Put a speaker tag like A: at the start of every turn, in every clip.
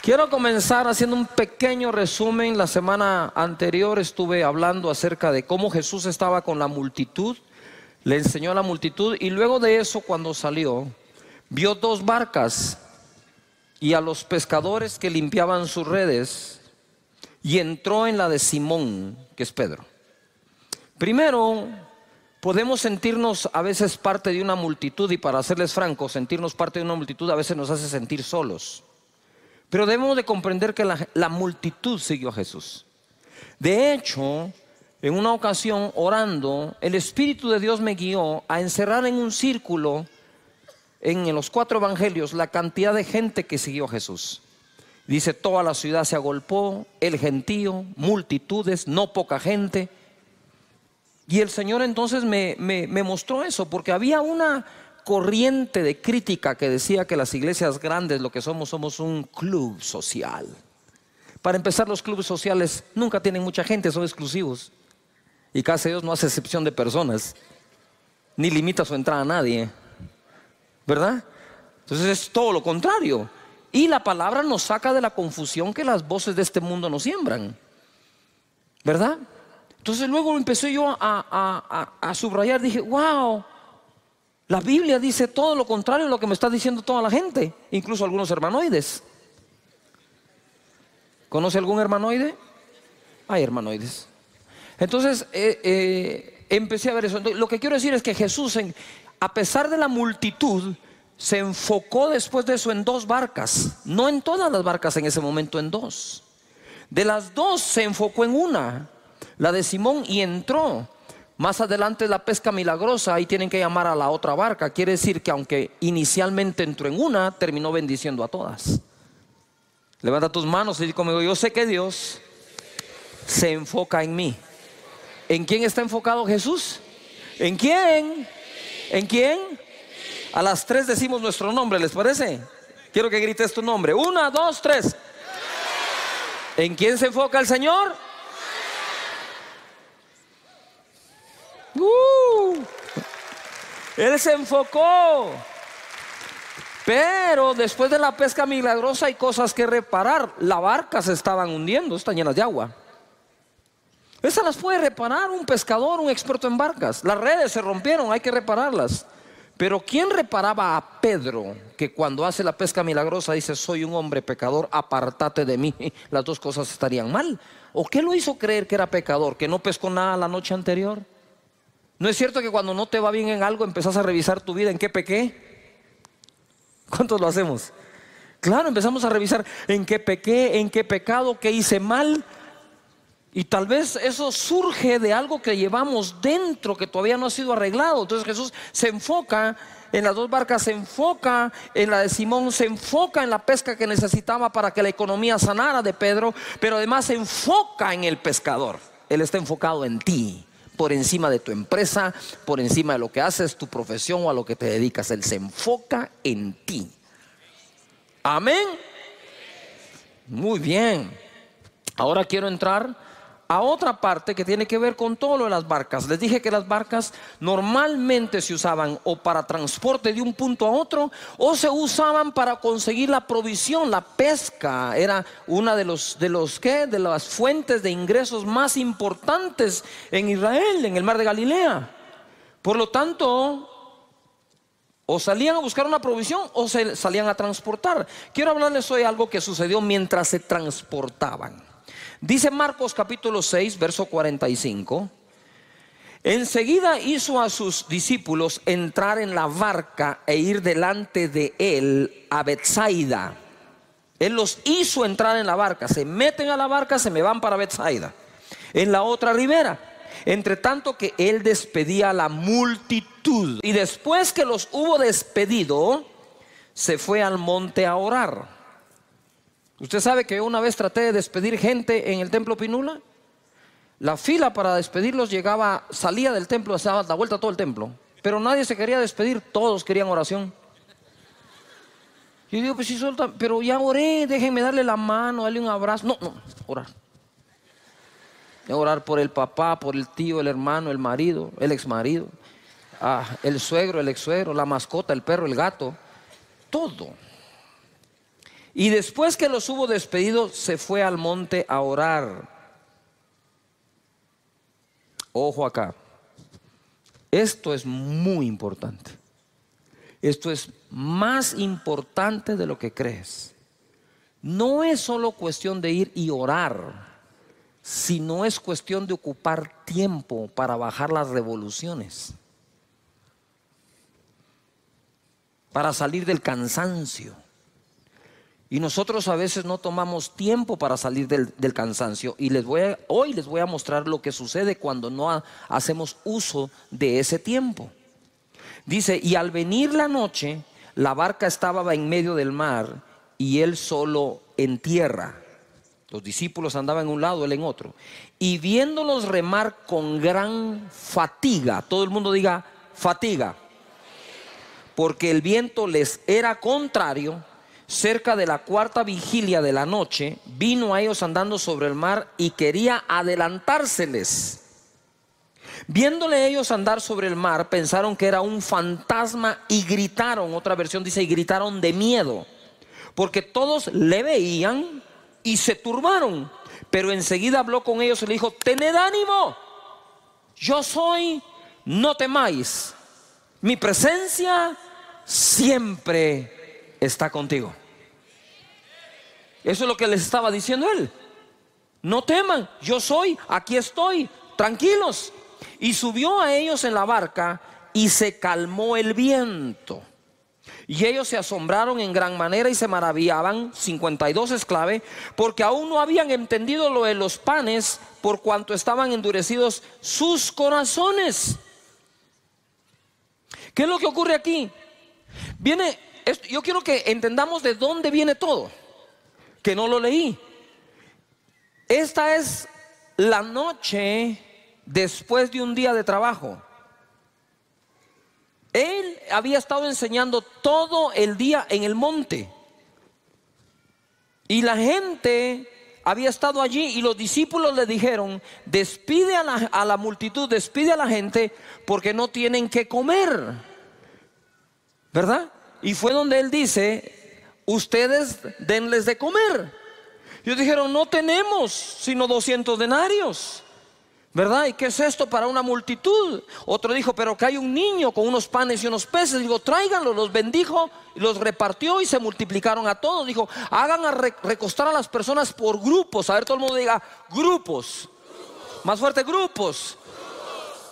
A: Quiero comenzar haciendo un pequeño resumen. La semana anterior estuve hablando acerca de cómo Jesús estaba con la multitud, le enseñó a la multitud y luego de eso, cuando salió, vio dos barcas y a los pescadores que limpiaban sus redes y entró en la de Simón, que es Pedro. Primero, podemos sentirnos a veces parte de una multitud, y para serles francos, sentirnos parte de una multitud a veces nos hace sentir solos. Pero debemos de comprender que la multitud siguió a Jesús. De hecho, en una ocasión orando, el Espíritu de Dios me guió a encerrar en un círculo en los 4 evangelios la cantidad de gente que siguió a Jesús. Dice: toda la ciudad se agolpó, el gentío, multitudes, no poca gente. Y el Señor entonces me mostró eso, porque había una corriente de crítica que decía que las iglesias grandes, lo que somos un club social. Para empezar, los clubes sociales nunca tienen mucha gente, son exclusivos. Y casi Dios no hace excepción de personas, ni limita su entrada a nadie, ¿verdad? Entonces es todo lo contrario. Y la palabra nos saca de la confusión que las voces de este mundo nos siembran, ¿verdad? Entonces luego empecé yo a subrayar, dije: wow, la Biblia dice todo lo contrario de lo que me está diciendo toda la gente, incluso algunos hermanoides. ¿Conoce algún hermanoide? Hay hermanoides. Entonces empecé a ver eso. Entonces, lo que quiero decir es que Jesús, a pesar de la multitud, se enfocó después de eso en 2 barcas. No en todas las barcas en ese momento, en 2. De las 2 se enfocó en una, la de Simón, y entró. Más adelante la pesca milagrosa, ahí tienen que llamar a la otra barca. Quiere decir que aunque inicialmente entró en una, terminó bendiciendo a todas. Levanta tus manos y di conmigo: yo sé que Dios se enfoca en mí. ¿En quién está enfocado Jesús? ¿En quién? ¿En quién? A las 3 decimos nuestro nombre, ¿les parece? Quiero que grites tu nombre. 1, 2, 3. ¿En quién se enfoca el Señor? Él se enfocó. Pero después de la pesca milagrosa hay cosas que reparar. La barca se estaban hundiendo, están llenas de agua. Esas las puede reparar un pescador, un experto en barcas. Las redes se rompieron, hay que repararlas. Pero ¿quién reparaba a Pedro, que cuando hace la pesca milagrosa dice: soy un hombre pecador, apártate de mí? Las 2 cosas estarían mal. ¿O qué lo hizo creer que era pecador? ¿Que no pescó nada la noche anterior? ¿No es cierto que cuando no te va bien en algo empezás a revisar tu vida? ¿En qué pequé? ¿Cuántos lo hacemos? Claro, empezamos a revisar en qué pequé, en qué pecado, qué hice mal. Y tal vez eso surge de algo que llevamos dentro que todavía no ha sido arreglado. Entonces Jesús se enfoca en las 2 barcas, se enfoca en la de Simón, se enfoca en la pesca que necesitaba para que la economía sanara de Pedro, pero además se enfoca en el pescador. Él está enfocado en ti, por encima de tu empresa, por encima de lo que haces, tu profesión o a lo que te dedicas. Él se enfoca en ti. Amén. Muy bien. Ahora quiero entrar a otra parte que tiene que ver con todo lo de las barcas. Les dije que las barcas normalmente se usaban o para transporte de un punto a otro, o se usaban para conseguir la provisión. La pesca era una de las fuentes de ingresos más importantes en Israel, en el mar de Galilea. Por lo tanto, o salían a buscar una provisión o se salían a transportar. Quiero hablarles hoy algo que sucedió mientras se transportaban. Dice Marcos capítulo 6, verso 45: enseguida hizo a sus discípulos entrar en la barca e ir delante de él a Betsaida. Él los hizo entrar en la barca. Se meten a la barca, se me van para Betsaida, en la otra ribera. Entre tanto que él despedía a la multitud. Y después que los hubo despedido, se fue al monte a orar. Usted sabe que yo una vez traté de despedir gente en el templo Pinula. La fila para despedirlos salía del templo, se daba la vuelta a todo el templo, pero nadie se quería despedir, todos querían oración. Yo digo: pues sí, pero ya oré, déjenme darle la mano, darle un abrazo. No, orar. Orar por el papá, por el tío, el hermano, el marido, el exmarido, el suegro, el ex suegro, la mascota, el perro, el gato, todo. Y después que los hubo despedido, se fue al monte a orar. Ojo acá. Esto es muy importante. Esto es más importante de lo que crees. No es solo cuestión de ir y orar, sino es cuestión de ocupar tiempo para bajar las revoluciones, para salir del cansancio. Y nosotros a veces no tomamos tiempo para salir del cansancio. Y hoy les voy a mostrar lo que sucede cuando no hacemos uso de ese tiempo. Dice, y al venir la noche, la barca estaba en medio del mar y él solo en tierra. Los discípulos andaban en un lado, él en otro. Y viéndolos remar con gran fatiga, todo el mundo diga fatiga, porque el viento les era contrario, cerca de la cuarta vigilia de la noche, vino a ellos andando sobre el mar y quería adelantárseles. Viéndole ellos andar sobre el mar, pensaron que era un fantasma y gritaron, otra versión dice, y gritaron de miedo, porque todos le veían y se turbaron. Pero enseguida habló con ellos y le dijo, tened ánimo, yo soy, no temáis, mi presencia siempre está contigo. Eso es lo que les estaba diciendo él. No teman, yo soy, aquí estoy, tranquilos. Y subió a ellos en la barca y se calmó el viento. Y ellos se asombraron en gran manera y se maravillaban, 52 esclavos, porque aún no habían entendido lo de los panes, por cuanto estaban endurecidos sus corazones. ¿Qué es lo que ocurre aquí? Yo quiero que entendamos de dónde viene todo, que no lo leí. Esta es la noche después de un día de trabajo. Él había estado enseñando todo el día en el monte y la gente había estado allí, y los discípulos le dijeron, despide a la multitud, despide a la gente, porque no tienen que comer, ¿verdad? Y fue donde él dice, ustedes denles de comer. Ellos dijeron, no tenemos sino 200 denarios, ¿verdad? ¿Y qué es esto para una multitud? Otro dijo, pero que hay un niño con unos panes y unos peces. Digo, tráiganlos. Los bendijo y los repartió y se multiplicaron a todos. Dijo, hagan recostar a las personas por grupos. A ver, todo el mundo diga, grupos. Más fuerte, grupos.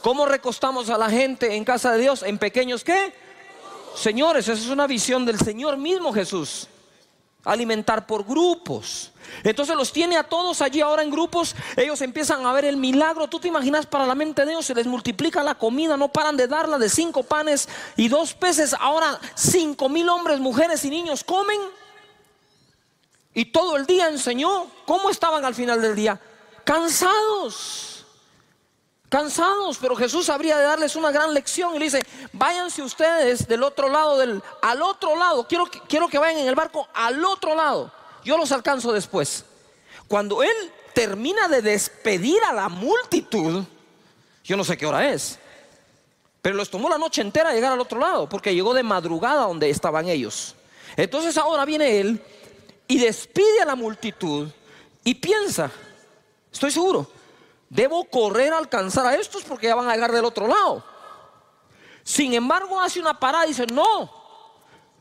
A: ¿Cómo recostamos a la gente en casa de Dios? ¿En pequeños qué? Señores, esa es una visión del Señor mismo Jesús. Alimentar por grupos. Entonces los tiene a todos allí ahora en grupos. Ellos empiezan a ver el milagro. Tú te imaginas, para la mente de Dios se les multiplica la comida. No paran de darla, de 5 panes y 2 peces. Ahora 5,000 hombres, mujeres y niños comen. Y todo el día enseñó. ¿Cómo estaban al final del día? Cansados, pero Jesús habría de darles una gran lección y le dice, váyanse ustedes del otro lado, al otro lado. Quiero que vayan en el barco al otro lado. Yo los alcanzo después. Cuando él termina de despedir a la multitud, yo no sé qué hora es, pero les tomó la noche entera llegar al otro lado, porque llegó de madrugada donde estaban ellos. Entonces ahora viene él y despide a la multitud y piensa, estoy seguro, debo correr a alcanzar a estos porque ya van a llegar del otro lado. Sin embargo, hace una parada y dice, no,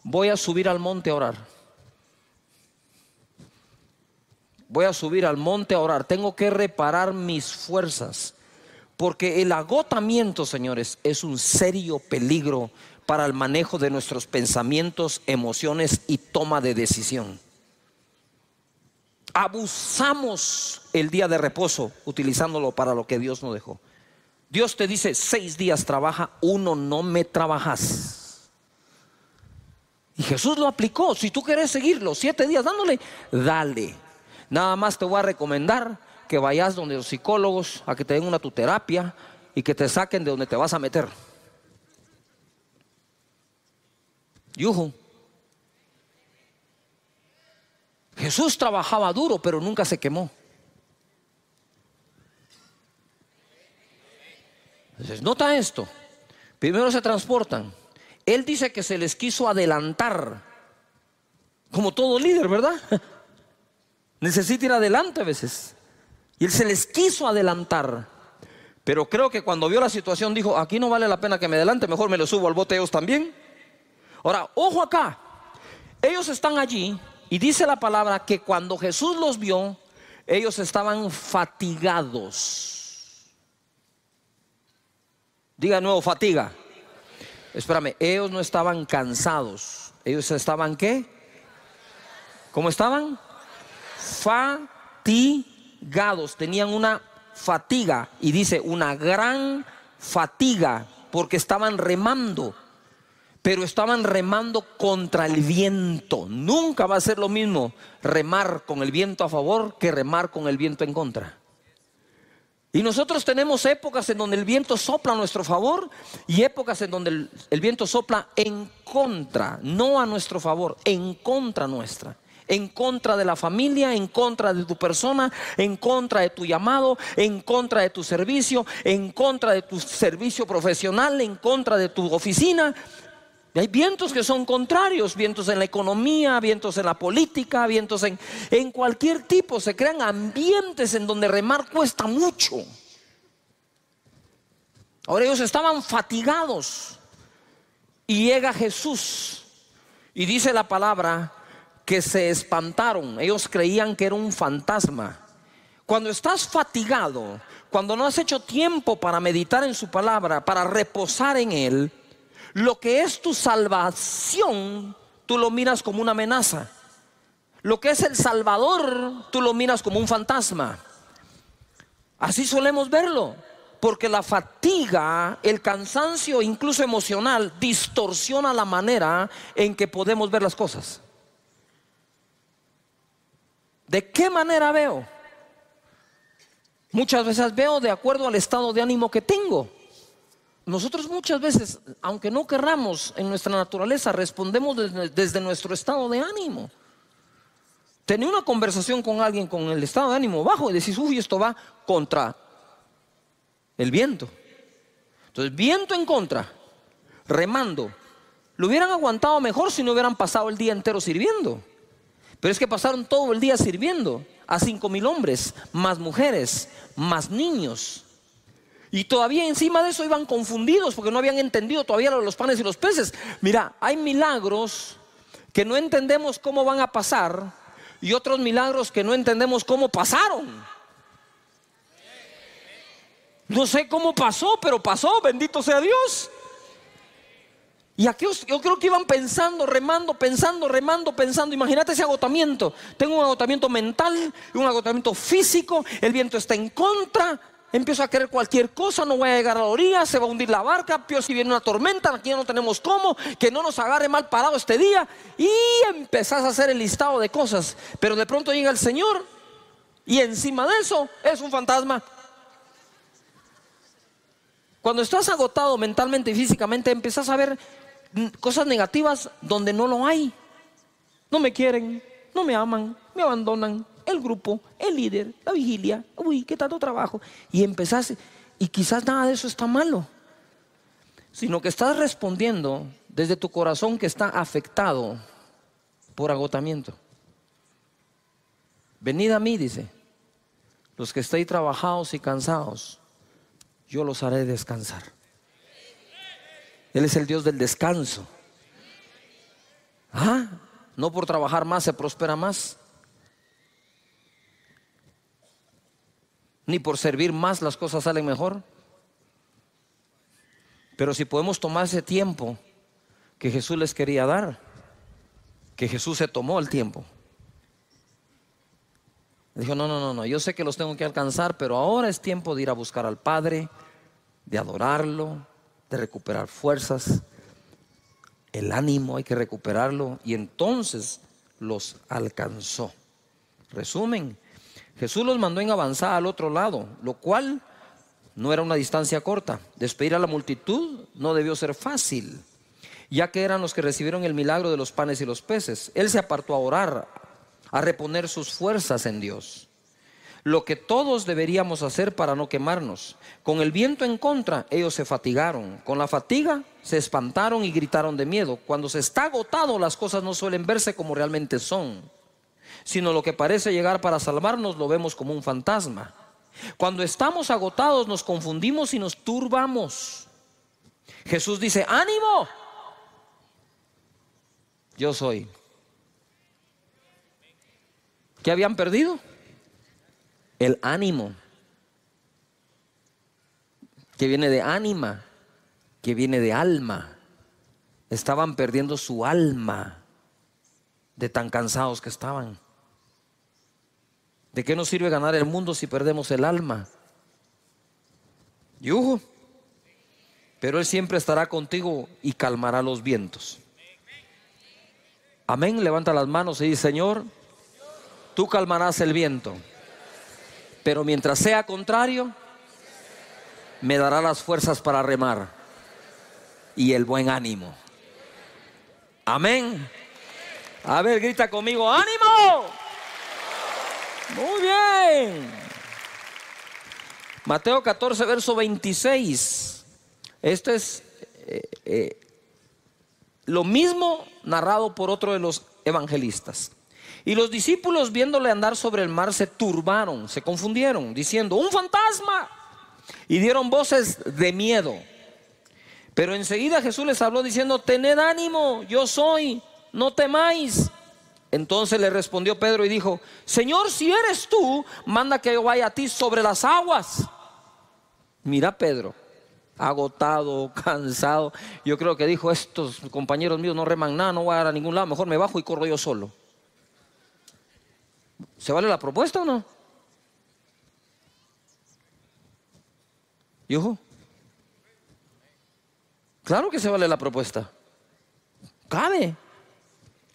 A: voy a subir al monte a orar. Voy a subir al monte a orar. Tengo que reparar mis fuerzas, porque el agotamiento, señores, es un serio peligro para el manejo de nuestros pensamientos, emociones y toma de decisión. Abusamos el día de reposo utilizándolo para lo que Dios nos dejó. Dios te dice 6 días trabaja, 1 no me trabajas. Y Jesús lo aplicó. Si tú quieres seguirlo 7 días dándole, dale. Nada más te voy a recomendar que vayas donde los psicólogos a que te den una tu terapia y que te saquen de donde te vas a meter. Yuhu. Jesús trabajaba duro, pero nunca se quemó. Entonces, nota esto. Primero se transportan. Él dice que se les quiso adelantar. Como todo líder, ¿verdad? Necesita ir adelante a veces. Y él se les quiso adelantar. Pero creo que cuando vio la situación dijo, aquí no vale la pena que me adelante, mejor me lo subo al bote ellos también. Ahora, ojo acá. Ellos están allí y dice la palabra que cuando Jesús los vio, ellos estaban fatigados. Diga de nuevo, fatiga. Espérame, ellos no estaban cansados. Ellos estaban, ¿qué? ¿Cómo estaban? Fatigados. Tenían una fatiga. Y dice, una gran fatiga. Porque estaban remando. Pero estaban remando contra el viento. Nunca va a ser lo mismo remar con el viento a favor que remar con el viento en contra. Y nosotros tenemos épocas en donde el viento sopla a nuestro favor y épocas en donde el viento sopla en contra, no a nuestro favor, en contra nuestra. En contra de la familia, en contra de tu persona, en contra de tu llamado, en contra de tu servicio, en contra de tu servicio profesional, en contra de tu oficina. Y hay vientos que son contrarios, vientos en la economía, vientos en la política, vientos en cualquier tipo. Se crean ambientes en donde remar cuesta mucho. Ahora ellos estaban fatigados y llega Jesús y dice la palabra que se espantaron. Ellos creían que era un fantasma. Cuando estás fatigado, cuando no has hecho tiempo para meditar en su palabra, para reposar en él, lo que es tu salvación, tú lo miras como una amenaza. Lo que es el Salvador, tú lo miras como un fantasma. Así solemos verlo, porque la fatiga, el cansancio, incluso emocional, distorsiona la manera en que podemos ver las cosas. ¿De qué manera veo? Muchas veces veo de acuerdo al estado de ánimo que tengo. Nosotros muchas veces, aunque no querramos, en nuestra naturaleza respondemos desde nuestro estado de ánimo. Tenía una conversación con alguien con el estado de ánimo bajo y decís, uy, esto va contra el viento. Entonces, viento en contra, remando. Lo hubieran aguantado mejor si no hubieran pasado el día entero sirviendo. Pero es que pasaron todo el día sirviendo a 5,000 hombres, más mujeres, más niños. Y todavía encima de eso iban confundidos porque no habían entendido todavía lo de los panes y los peces. Mira, hay milagros que no entendemos cómo van a pasar y otros milagros que no entendemos cómo pasaron. No sé cómo pasó, pero pasó, bendito sea Dios. Y aquellos, yo creo que iban pensando, remando, remando. Imagínate ese agotamiento. Tengo un agotamiento mental, un agotamiento físico, el viento está en contra. Empiezo a querer cualquier cosa, no voy a llegar a la orilla, se va a hundir la barca, peor si viene una tormenta, aquí ya no tenemos cómo, que no nos agarre mal parado este día. Y empezás a hacer el listado de cosas, pero de pronto llega el Señor y encima de eso es un fantasma. Cuando estás agotado mentalmente y físicamente, empezás a ver cosas negativas donde no lo hay. No me quieren, no me aman, me abandonan. El grupo, el líder, la vigilia, uy, qué tanto trabajo. Y empezás, y quizás nada de eso está malo, sino que estás respondiendo desde tu corazón que está afectado por agotamiento. Venid a mí, dice, los que estéis trabajados y cansados, yo los haré descansar. Él es el Dios del descanso. No por trabajar más se prospera más, ni por servir más las cosas salen mejor. Pero si podemos tomar ese tiempo que Jesús les quería dar, que Jesús se tomó el tiempo. Dijo, no, yo sé que los tengo que alcanzar, pero ahora es tiempo de ir a buscar al Padre, de adorarlo, de recuperar fuerzas. El ánimo hay que recuperarlo, y entonces los alcanzó. Resumen, Jesús los mandó en avanzada al otro lado, lo cual no era una distancia corta. Despedir a la multitud no debió ser fácil, ya que eran los que recibieron el milagro de los panes y los peces. Él se apartó a orar, a reponer sus fuerzas en Dios. lo que todos deberíamos hacer para no quemarnos. Con el viento en contra, ellos se fatigaron. Con la fatiga, se espantaron y gritaron de miedo. Cuando se está agotado, las cosas no suelen verse como realmente son, sino lo que parece llegar para salvarnos lo vemos como un fantasma. Cuando estamos agotados, nos confundimos y nos turbamos. Jesús dice: ánimo, yo soy. ¿Qué habían perdido? El ánimo, que viene de ánima, que viene de alma. Estaban perdiendo su alma de tan cansados que estaban. ¿De qué nos sirve ganar el mundo si perdemos el alma? Yujo. Pero Él siempre estará contigo y calmará los vientos. Amén. Levanta las manos y dice: Señor, tú calmarás el viento, pero mientras sea contrario, me dará las fuerzas para remar y el buen ánimo. Amén. A ver, grita conmigo: ánimo. Muy bien. Mateo 14, verso 26. Esto es lo mismo narrado por otro de los evangelistas. Y los discípulos, viéndole andar sobre el mar, se turbaron, se confundieron, diciendo: ¡un fantasma! Y dieron voces de miedo. Pero enseguida Jesús les habló diciendo: tened ánimo, yo soy, no temáis. Entonces le respondió Pedro y dijo: Señor, si eres tú, manda que yo vaya a ti sobre las aguas. Mira, Pedro, agotado, cansado. Yo creo que dijo: estos compañeros míos no reman nada, no voy a dar a ningún lado, mejor me bajo y corro yo solo. ¿Se vale la propuesta o no? ¿Y ojo? Claro que se vale la propuesta. Cabe.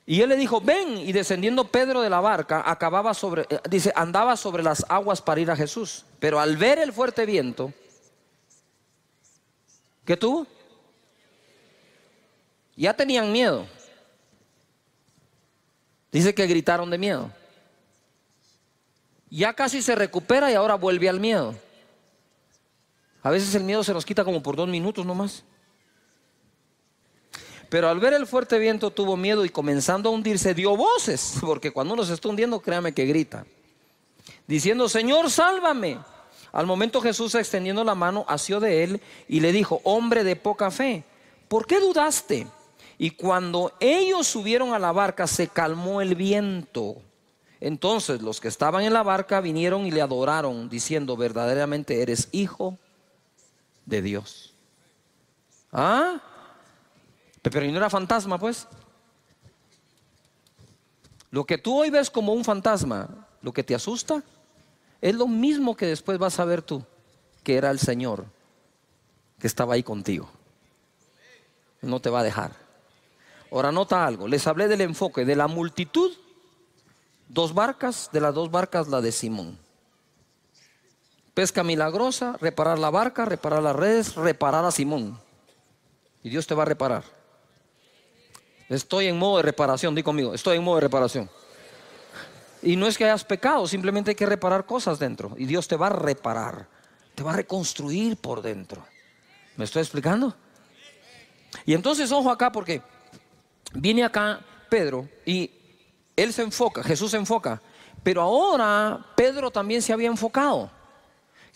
A: Y él le dijo: ven. Y descendiendo Pedro de la barca, andaba sobre las aguas para ir a Jesús. Pero al ver el fuerte viento, ¿qué tuvo? Ya tenían miedo. Dice que gritaron de miedo. Ya casi se recupera y ahora vuelve al miedo. A veces el miedo se nos quita como por 2 minutos nomás. Pero al ver el fuerte viento tuvo miedo y comenzando a hundirse dio voces, porque cuando uno se está hundiendo, créame que grita, diciendo: Señor, sálvame. Al momento Jesús, extendiendo la mano, asió de él y le dijo: hombre de poca fe, ¿por qué dudaste? Y cuando ellos subieron a la barca, se calmó el viento. Entonces los que estaban en la barca vinieron y le adoraron, diciendo: verdaderamente eres hijo de Dios. ¿Ah? Pero no era fantasma, pues. Lo que tú hoy ves como un fantasma, lo que te asusta, es lo mismo que después vas a ver tú, que era el Señor que estaba ahí contigo. No te va a dejar. Ahora nota algo, les hablé del enfoque de la multitud. 2 barcas, de las 2 barcas la de Simón. Pesca milagrosa, reparar la barca, reparar las redes, reparar a Simón. Y Dios te va a reparar. Estoy en modo de reparación, di conmigo, estoy en modo de reparación. Y no es que hayas pecado, simplemente hay que reparar cosas dentro. Y Dios te va a reparar, te va a reconstruir por dentro. ¿Me estoy explicando? Y entonces ojo acá, porque viene acá Pedro y él se enfoca, Jesús se enfoca. Pero ahora Pedro también se había enfocado.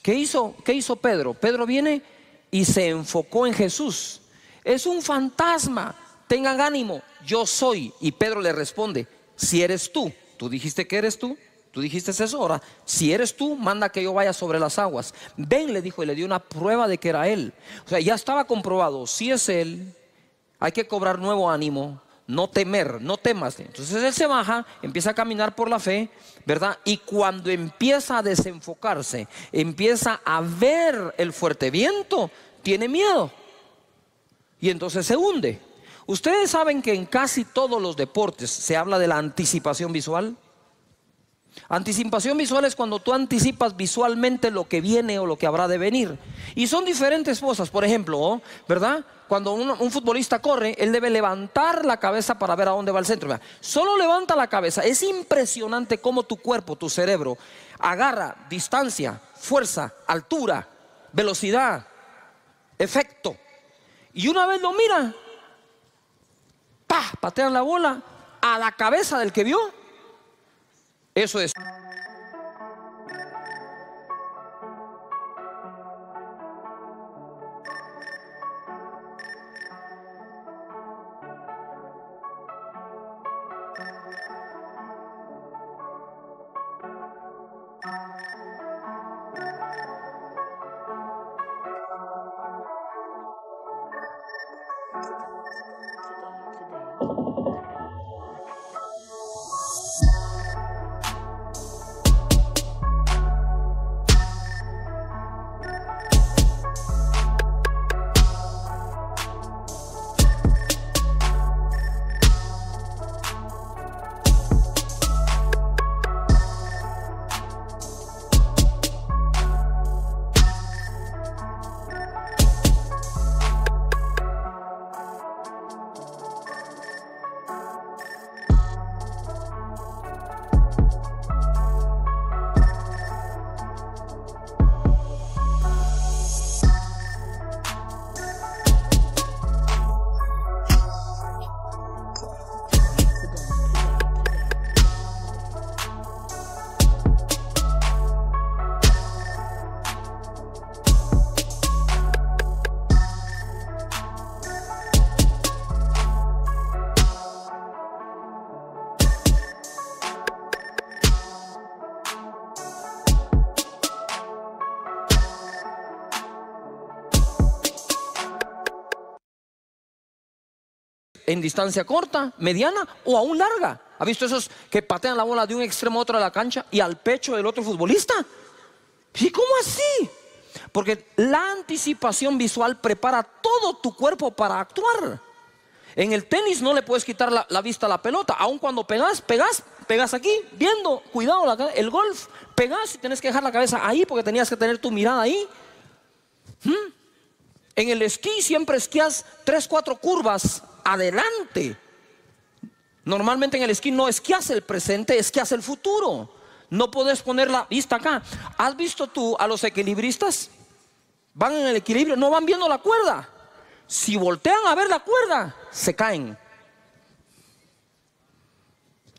A: ¿Qué hizo Pedro? Pedro viene y se enfocó en Jesús. Es un fantasma, tengan ánimo, yo soy. Y Pedro le responde: si eres tú, tú dijiste que eres tú, tú dijiste eso. Ahora, si eres tú, manda que yo vaya sobre las aguas. Ven, le dijo, y le dio una prueba de que era él. O sea, ya estaba comprobado, si es él, hay que cobrar nuevo ánimo, no temer, no temas. Entonces él se baja, empieza a caminar por la fe, ¿verdad? Y cuando empieza a desenfocarse, empieza a ver el fuerte viento, tiene miedo. Y entonces se hunde. Ustedes saben que en casi todos los deportes se habla de la anticipación visual. Anticipación visual es cuando tú anticipas visualmente lo que viene o lo que habrá de venir. Y son diferentes cosas. Por ejemplo, ¿verdad? Cuando un futbolista corre, él debe levantar la cabeza para ver a dónde va el centro. Mira, solo levanta la cabeza. Es impresionante cómo tu cuerpo, tu cerebro, agarra distancia, fuerza, altura, velocidad, efecto. Y una vez lo mira, ¡pah!, patean la bola a la cabeza del que vio. Eso es. En distancia corta, mediana o aún larga. ¿Ha visto esos que patean la bola de un extremo a otro de la cancha y al pecho del otro futbolista? ¿Y cómo así? Porque la anticipación visual prepara todo tu cuerpo para actuar. En el tenis no le puedes quitar la vista a la pelota. Aun cuando pegas aquí, viendo, cuidado, el golf, pegas y tienes que dejar la cabeza ahí porque tenías que tener tu mirada ahí. En el esquí siempre esquías 3, 4 curvas adelante. Normalmente en el esquí no esquías el presente, esquías el futuro. No puedes poner la vista acá. ¿Has visto tú a los equilibristas? Van en el equilibrio, no van viendo la cuerda. Si voltean a ver la cuerda, se caen.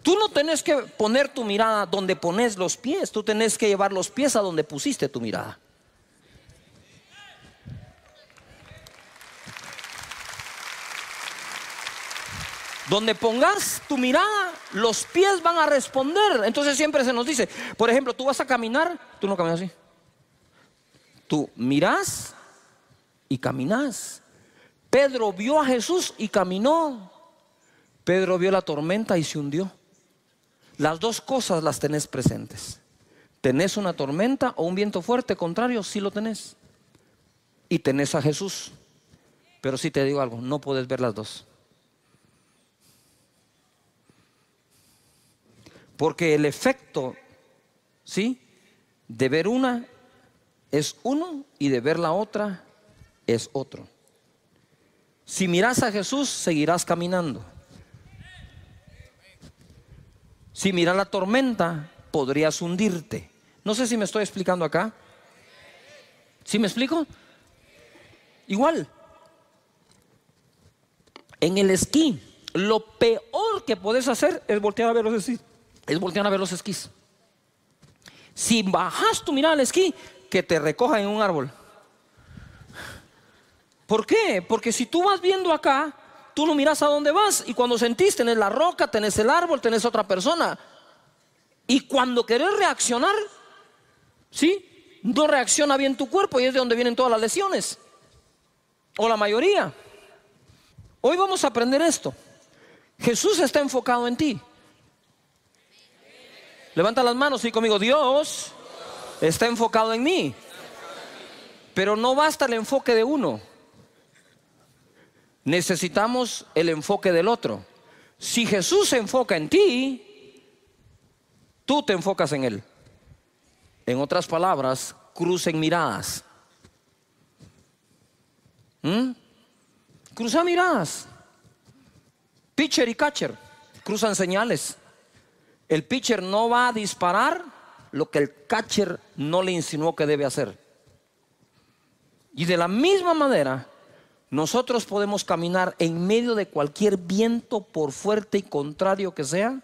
A: Tú no tenés que poner tu mirada donde pones los pies. Tú tenés que llevar los pies a donde pusiste tu mirada. Donde pongas tu mirada, los pies van a responder. Entonces siempre se nos dice, por ejemplo, tú vas a caminar, tú no caminas así. Tú mirás y caminás. Pedro vio a Jesús y caminó. Pedro vio la tormenta y se hundió. Las dos cosas las tenés presentes. ¿Tenés una tormenta o un viento fuerte? Contrario, sí lo tenés. Y tenés a Jesús. Pero sí te digo algo, no puedes ver las dos. Porque el efecto, ¿sí?, de ver una es uno y de ver la otra es otro. Si miras a Jesús, seguirás caminando. Si miras la tormenta, podrías hundirte. No sé si me estoy explicando acá. ¿Sí me explico? Igual. En el esquí, lo peor que puedes hacer es voltear a ver los esquís. Si bajas tu mirada al esquí, que te recojan en un árbol. ¿Por qué? Porque si tú vas viendo acá, tú no miras a dónde vas. Y cuando sentís, tenés la roca, tenés el árbol, tenés otra persona. Y cuando querés reaccionar, ¿sí?, no reacciona bien tu cuerpo. Y es de donde vienen todas las lesiones, o la mayoría. Hoy vamos a aprender esto. Jesús está enfocado en ti. Levanta las manos y conmigo. Dios está enfocado en mí. Pero no basta el enfoque de uno. Necesitamos el enfoque del otro. Si Jesús se enfoca en ti, Tú te enfocas en Él. En otras palabras, crucen miradas. Cruzan miradas. Pitcher y catcher cruzan señales. El pitcher no va a disparar lo que el catcher no le insinuó que debe hacer. Y de la misma manera, nosotros podemos caminar en medio de cualquier viento, por fuerte y contrario que sea,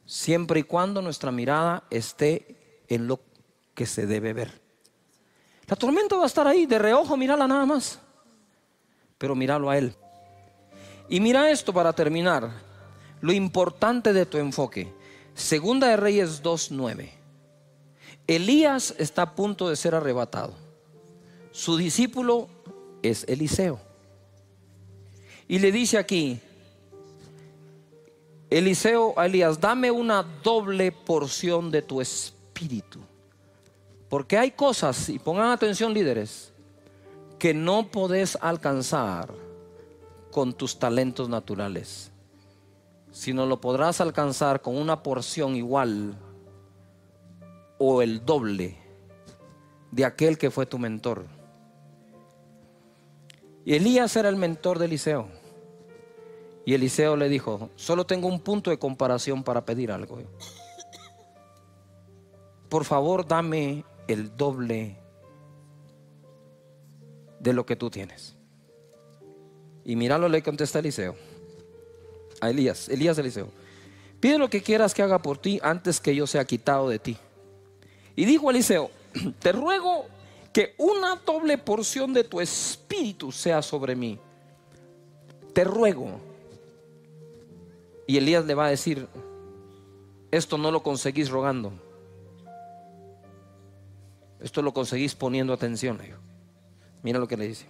A: siempre y cuando nuestra mirada esté en lo que se debe ver. La tormenta va a estar ahí, de reojo, mírala nada más, pero míralo a Él. Y mira esto para terminar, lo importante de tu enfoque. Segunda de Reyes 2:9. Elías está a punto de ser arrebatado. Su discípulo es Eliseo. Y le dice aquí Eliseo a Elías: dame una doble porción de tu espíritu. Porque hay cosas, y pongan atención líderes, que no podés alcanzar con tus talentos naturales, sino lo podrás alcanzar con una porción igual o el doble de aquel que fue tu mentor. Y Elías era el mentor de Eliseo. Y Eliseo le dijo: solo tengo un punto de comparación para pedir algo. Por favor, dame el doble de lo que tú tienes. Y míralo, le contesta Eliseo a Elías. Eliseo: pide lo que quieras que haga por ti antes que yo sea quitado de ti. Y dijo Eliseo: te ruego que una doble porción de tu espíritu sea sobre mí. Te ruego. Y Elías le va a decir: esto no lo conseguís rogando, esto lo conseguís poniendo atención. Mira lo que le dice.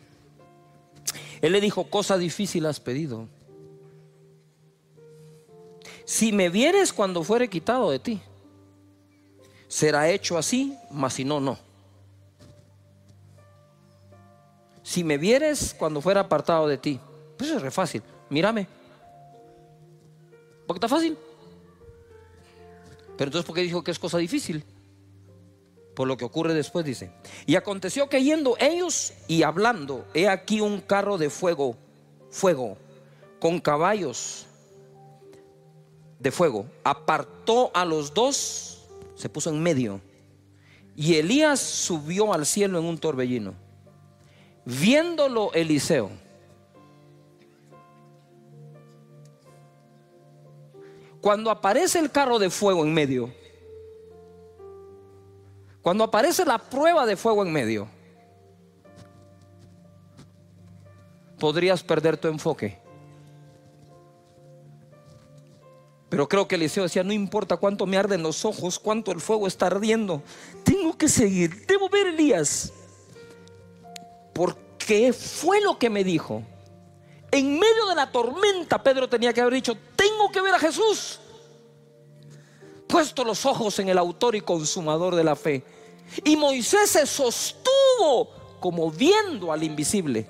A: Él le dijo: cosa difícil has pedido. Si me vieres cuando fuere quitado de ti, será hecho así, mas si no, no. Si me vieres cuando fuera apartado de ti, pues es re fácil. Mírame, porque está fácil. Pero entonces, ¿por qué dijo que es cosa difícil? Por lo que ocurre después, dice: y aconteció que yendo ellos y hablando, he aquí un carro de fuego, con caballos de fuego, apartó a los dos, se puso en medio, y Elías subió al cielo en un torbellino. Viéndolo Eliseo, cuando aparece el carro de fuego en medio, cuando aparece la prueba de fuego en medio, podrías perder tu enfoque. Pero creo que Eliseo decía: no importa cuánto me arden los ojos, cuánto el fuego está ardiendo, tengo que seguir, debo ver a Elías, porque fue lo que me dijo. En medio de la tormenta, Pedro tenía que haber dicho: tengo que ver a Jesús. Puesto los ojos en el autor y consumador de la fe. Y Moisés se sostuvo como viendo al invisible.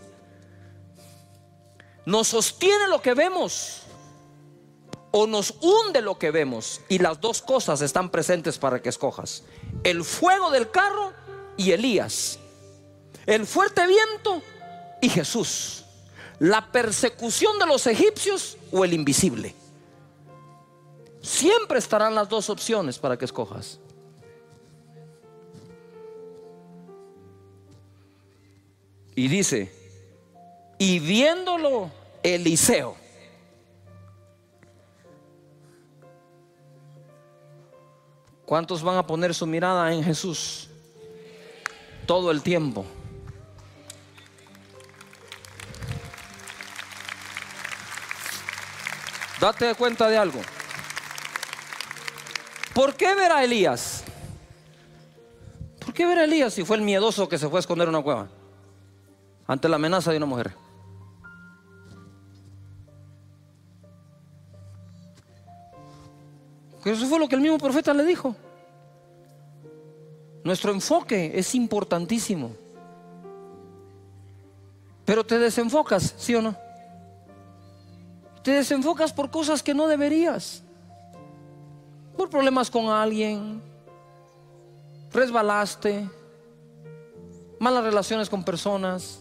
A: Nos sostiene lo que vemos o nos hunde lo que vemos, y las dos cosas están presentes para que escojas: el fuego del carro y Elías, el fuerte viento y Jesús, la persecución de los egipcios o el invisible. Siempre estarán las dos opciones para que escojas. Y dice: y viéndolo Eliseo. ¿Cuántos van a poner su mirada en Jesús todo el tiempo? Date cuenta de algo. ¿Por qué ver a Elías? ¿Por qué ver a Elías si fue el miedoso que se fue a esconder en una cueva ante la amenaza de una mujer? Eso fue lo que el mismo profeta le dijo. Nuestro enfoque es importantísimo. Pero te desenfocas, ¿sí o no? Te desenfocas por cosas que no deberías. por problemas con alguien, resbalaste, malas relaciones con personas,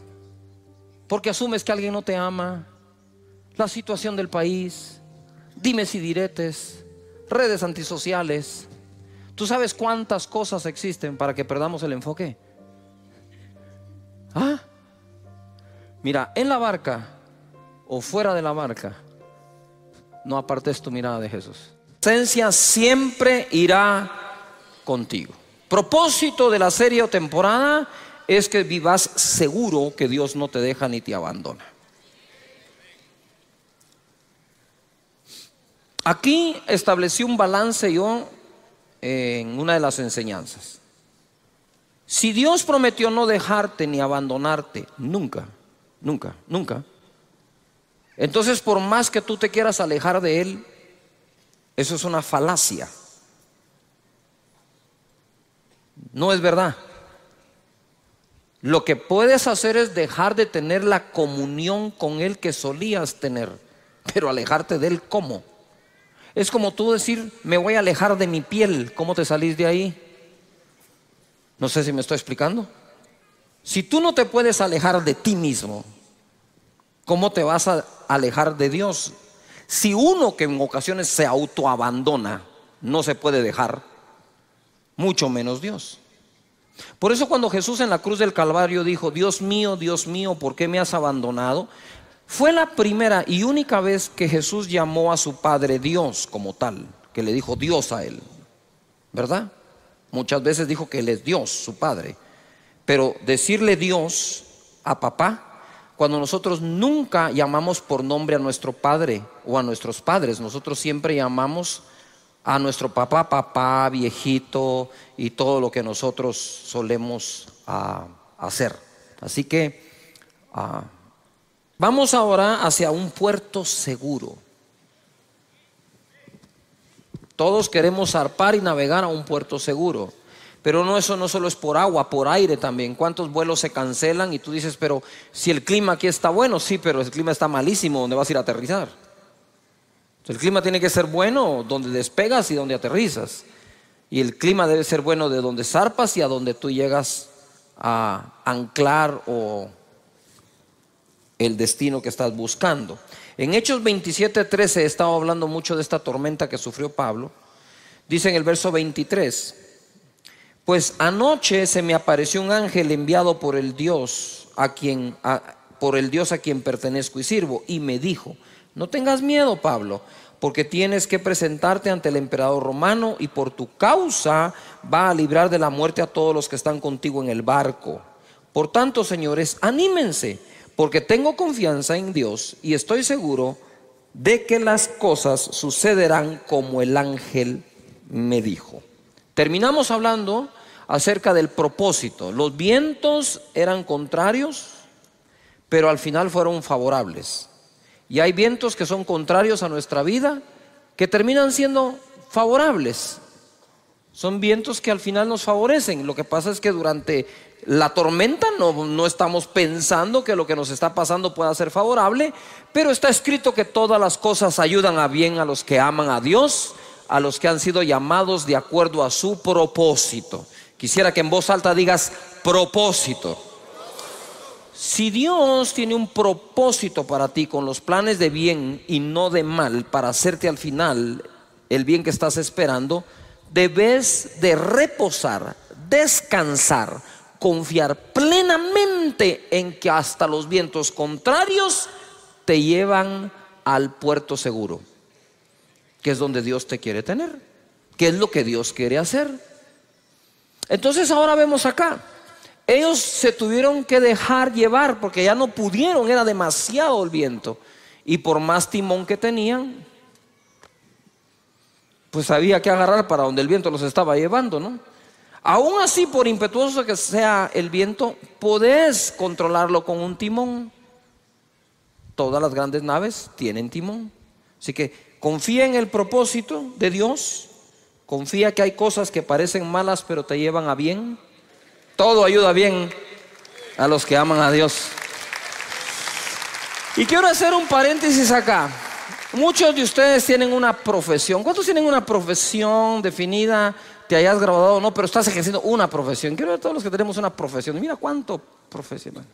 A: porque asumes que alguien no te ama, la situación del país, dimes y diretes, redes antisociales. ¿Tú sabes cuántas cosas existen para que perdamos el enfoque? ¿Ah? Mira, en la barca o fuera de la barca, no apartes tu mirada de Jesús. La presencia siempre irá contigo. Propósito de la serie o temporada es que vivas seguro que Dios no te deja ni te abandona. Aquí establecí un balance yo en una de las enseñanzas. Si Dios prometió no dejarte ni abandonarte, nunca, nunca, nunca. Entonces, por más que tú te quieras alejar de Él, eso es una falacia. No es verdad. Lo que puedes hacer es dejar de tener la comunión con Él que solías tener, pero alejarte de Él, ¿cómo? Es como tú decir, me voy a alejar de mi piel. ¿Cómo te salís de ahí? No sé si me estoy explicando. Si tú no te puedes alejar de ti mismo, ¿cómo te vas a alejar de Dios? Si uno que en ocasiones se autoabandona no se puede dejar, mucho menos Dios. Por eso cuando Jesús en la cruz del Calvario dijo, Dios mío, ¿por qué me has abandonado? Fue la primera y única vez que Jesús llamó a su Padre Dios como tal, que le dijo Dios a Él, ¿verdad? Muchas veces dijo que Él es Dios, su Padre. Pero decirle Dios a papá, cuando nosotros nunca llamamos por nombre a nuestro padre o a nuestros padres, nosotros siempre llamamos a nuestro papá, papá, viejito y todo lo que nosotros solemos hacer. Así que vamos ahora hacia un puerto seguro. Todos queremos zarpar y navegar a un puerto seguro. Pero no, eso no solo es por agua, por aire también. ¿Cuántos vuelos se cancelan? Y tú dices, pero si el clima aquí está bueno, sí, pero el clima está malísimo, ¿dónde vas a ir a aterrizar? El clima tiene que ser bueno donde despegas y donde aterrizas. Y el clima debe ser bueno de donde zarpas y a donde tú llegas a anclar o el destino que estás buscando. En Hechos 27:13 he estado hablando mucho de esta tormenta que sufrió Pablo. Dice en el verso 23: pues anoche se me apareció un ángel enviado por el Dios a quien pertenezco y sirvo, y me dijo, no tengas miedo, Pablo, porque tienes que presentarte ante el emperador romano, y por tu causa va a librar de la muerte a todos los que están contigo en el barco. Por tanto, señores, anímense, porque tengo confianza en Dios y estoy seguro de que las cosas sucederán como el ángel me dijo. Terminamos hablando acerca del propósito. Los vientos eran contrarios, pero al final fueron favorables. Y hay vientos que son contrarios a nuestra vida, que terminan siendo favorables. Son vientos que al final nos favorecen. Lo que pasa es que durante la tormenta no estamos pensando que lo que nos está pasando pueda ser favorable, pero está escrito que todas las cosas ayudan a bien a los que aman a Dios, a los que han sido llamados de acuerdo a su propósito. Quisiera que en voz alta digas propósito. Si Dios tiene un propósito para ti con los planes de bien y no de mal, para hacerte al final el bien que estás esperando, debes de reposar, descansar, confiar plenamente en que hasta los vientos contrarios te llevan al puerto seguro, que es donde Dios te quiere tener, que es lo que Dios quiere hacer. Entonces ahora vemos acá, ellos se tuvieron que dejar llevar porque ya no pudieron, era demasiado el viento, y por más timón que tenían, pues había que agarrar para donde el viento los estaba llevando, ¿no? Aún así, por impetuoso que sea el viento, podés controlarlo con un timón. Todas las grandes naves tienen timón. Así que confía en el propósito de Dios. Confía que hay cosas que parecen malas pero te llevan a bien. Todo ayuda bien a los que aman a Dios. Y quiero hacer un paréntesis acá. Muchos de ustedes tienen una profesión. ¿Cuántos tienen una profesión definida? Te hayas graduado o no, pero estás ejerciendo una profesión. Quiero ver a todos los que tenemos una profesión. Mira cuánto profesional.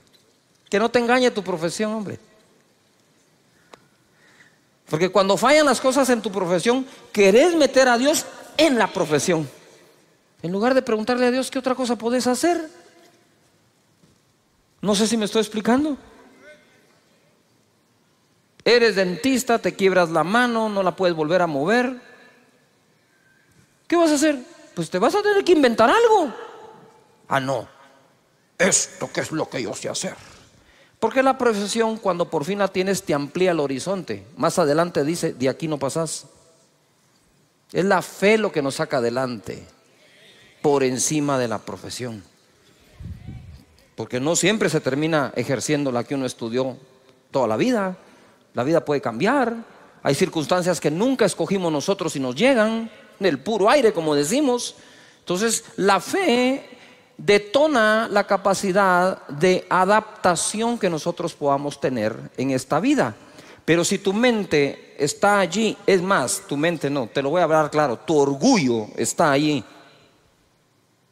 A: Que no te engañe tu profesión, hombre. Porque cuando fallan las cosas en tu profesión, querés meter a Dios en la profesión, en lugar de preguntarle a Dios qué otra cosa podés hacer. No sé si me estoy explicando. Eres dentista, te quiebras la mano, no la puedes volver a mover. ¿Qué vas a hacer? Pues te vas a tener que inventar algo. Ah, no, esto que es lo que yo sé hacer. Porque la profesión, cuando por fin la tienes, te amplía el horizonte. Más adelante dice, de aquí no pasás. Es la fe lo que nos saca adelante, por encima de la profesión. Porque no siempre se termina ejerciendo la que uno estudió toda la vida. La vida puede cambiar. Hay circunstancias que nunca escogimos nosotros y nos llegan del puro aire, como decimos. Entonces la fe detona la capacidad de adaptación que nosotros podamos tener en esta vida. Pero si tu mente está allí, es más, tu mente no, te lo voy a hablar claro, tu orgullo está allí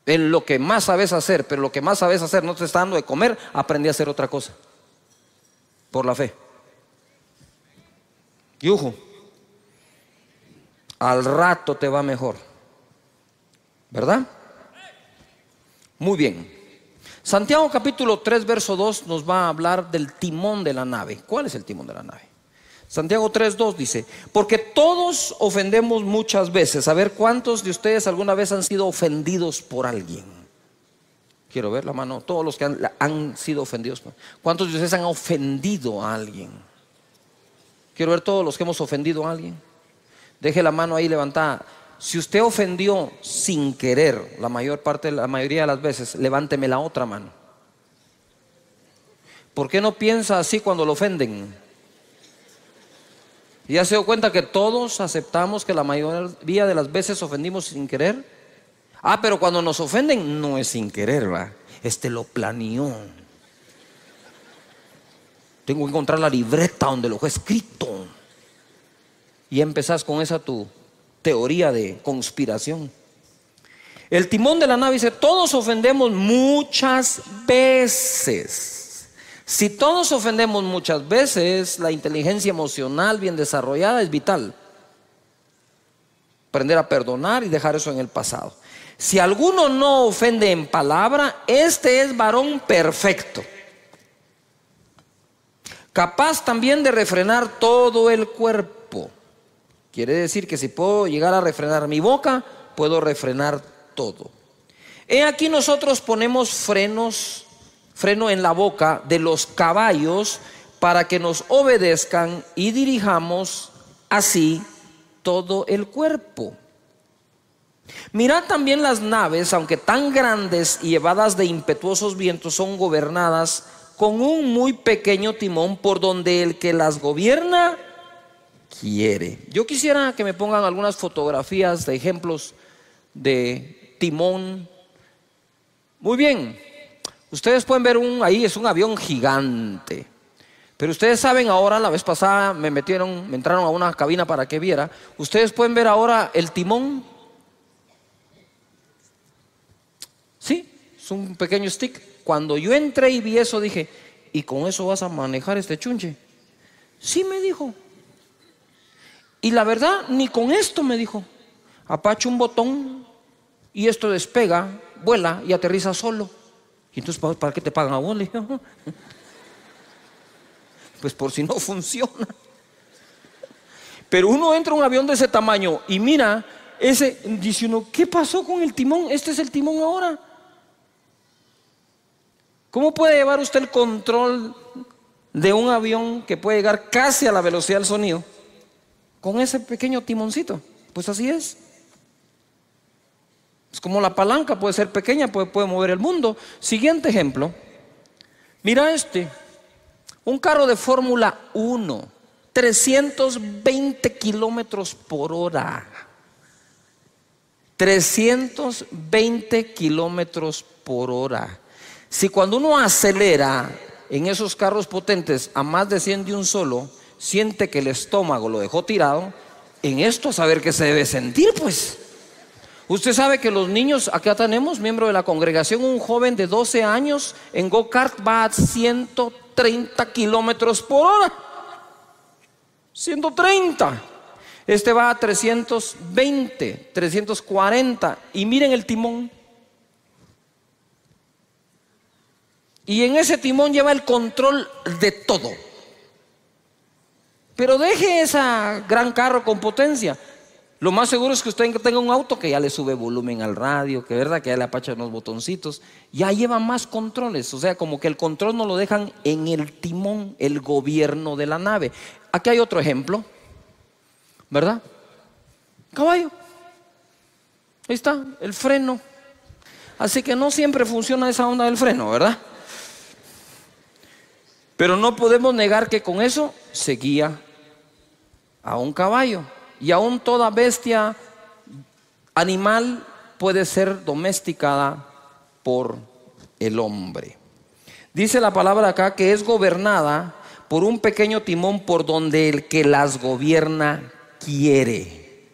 A: en lo que más sabes hacer, pero lo que más sabes hacer no te está dando de comer, aprendí a hacer otra cosa por la fe. Y ojo, al rato te va mejor, ¿verdad? Muy bien. Santiago capítulo 3 verso 2 nos va a hablar del timón de la nave. ¿Cuál es el timón de la nave? Santiago 3:2 dice, porque todos ofendemos muchas veces. A ver, ¿cuántos de ustedes alguna vez han sido ofendidos por alguien? Quiero ver la mano. Todos los que han sido ofendidos. ¿Cuántos de ustedes han ofendido a alguien? Quiero ver todos los que hemos ofendido a alguien. Deje la mano ahí levantada. Si usted ofendió sin querer, la mayoría de las veces, levánteme la otra mano. ¿Por qué no piensa así cuando lo ofenden? ¿Ya se dio cuenta que todos aceptamos que la mayoría de las veces ofendimos sin querer? Ah, pero cuando nos ofenden no es sin querer, ¿va? Lo planeó. Tengo que encontrar la libreta donde lo he escrito. Y empezás con esa tu teoría de conspiración. El timón de la nave dice, todos ofendemos muchas veces. Si todos ofendemos muchas veces, la inteligencia emocional bien desarrollada es vital. Aprender a perdonar y dejar eso en el pasado. Si alguno no ofende en palabra, este es varón perfecto, capaz también de refrenar todo el cuerpo. Quiere decir que si puedo llegar a refrenar mi boca, puedo refrenar todo. He aquí nosotros ponemos freno en la boca de los caballos para que nos obedezcan y dirijamos así todo el cuerpo. Mirad también las naves, aunque tan grandes y llevadas de impetuosos vientos, son gobernadas con un muy pequeño timón por donde el que las gobierna quiere. Yo quisiera que me pongan algunas fotografías de ejemplos de timón. Muy bien, ustedes pueden ver ahí es un avión gigante. Pero ustedes saben ahora, la vez pasada me entraron a una cabina para que viera. Ustedes pueden ver ahora el timón. Sí, es un pequeño stick. Cuando yo entré y vi eso dije, ¿y con eso vas a manejar este chunche? Sí, me dijo. Y la verdad, ni con esto, me dijo. Apacha un botón y esto despega, vuela y aterriza solo. Y entonces, ¿para qué te pagan a vos? Le dije, pues por si no funciona. Pero uno entra a un avión de ese tamaño y mira, dice uno, ¿qué pasó con el timón? Este es el timón ahora. ¿Cómo puede llevar usted el control de un avión que puede llegar casi a la velocidad del sonido con ese pequeño timoncito? Pues así es. Es como la palanca, puede ser pequeña, puede mover el mundo. Siguiente ejemplo. Mira un carro de Fórmula 1, 320 kilómetros por hora. 320 kilómetros por hora. Si cuando uno acelera en esos carros potentes a más de 100 de un solo, siente que el estómago lo dejó tirado, en esto a saber qué se debe sentir, pues. Usted sabe que los niños, acá tenemos miembro de la congregación, un joven de 12 años en go-kart va a 130 kilómetros por hora. 130. Este va a 320, 340. Y miren el timón. Y en ese timón lleva el control de todo. Pero deje ese gran carro con potencia. Lo más seguro es que usted tenga un auto que ya le sube volumen al radio, que verdad que ya le apacha unos botoncitos, ya lleva más controles, o sea, como que el control no lo dejan en el timón, el gobierno de la nave. Aquí hay otro ejemplo, ¿verdad? Caballo. Ahí está, el freno. Así que no siempre funciona esa onda del freno, ¿verdad? Pero no podemos negar que con eso se guía a un caballo. Y aún toda bestia animal puede ser domesticada por el hombre. Dice la palabra acá que es gobernada por un pequeño timón por donde el que las gobierna quiere.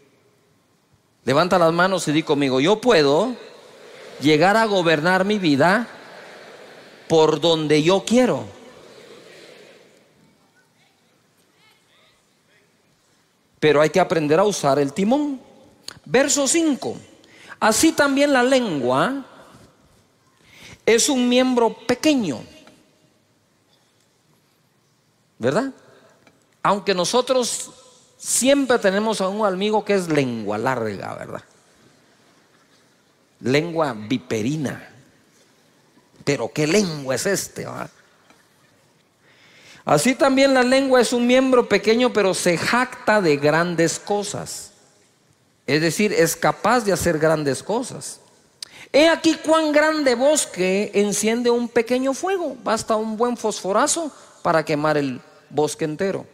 A: Levanta las manos y di conmigo: yo puedo llegar a gobernar mi vida por donde yo quiero. Pero hay que aprender a usar el timón. Verso 5. Así también la lengua es un miembro pequeño, ¿verdad? Aunque nosotros siempre tenemos a un amigo que es lengua larga, ¿verdad? Lengua viperina. Pero ¿qué lengua es este, ¿verdad? Así también la lengua es un miembro pequeño, pero se jacta de grandes cosas. Es decir, es capaz de hacer grandes cosas. He aquí cuán grande bosque enciende un pequeño fuego. Basta un buen fosforazo para quemar el bosque entero.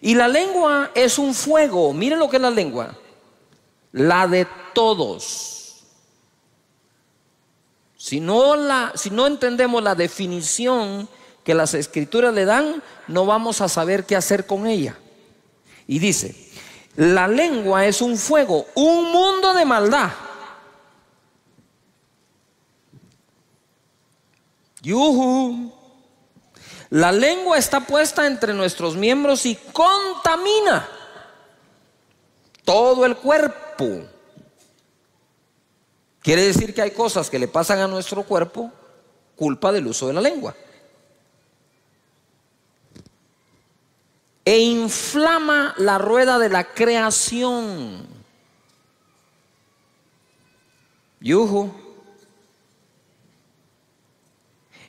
A: Y la lengua es un fuego. Miren lo que es la lengua. La de todos. Si no entendemos la definición que las escrituras le dan, no vamos a saber qué hacer con ella. Y dice: la lengua es un fuego, un mundo de maldad. Yuhu. La lengua está puesta entre nuestros miembros y contamina todo el cuerpo. Quiere decir que hay cosas que le pasan a nuestro cuerpo culpa del uso de la lengua. E inflama la rueda de la creación. Yuhu.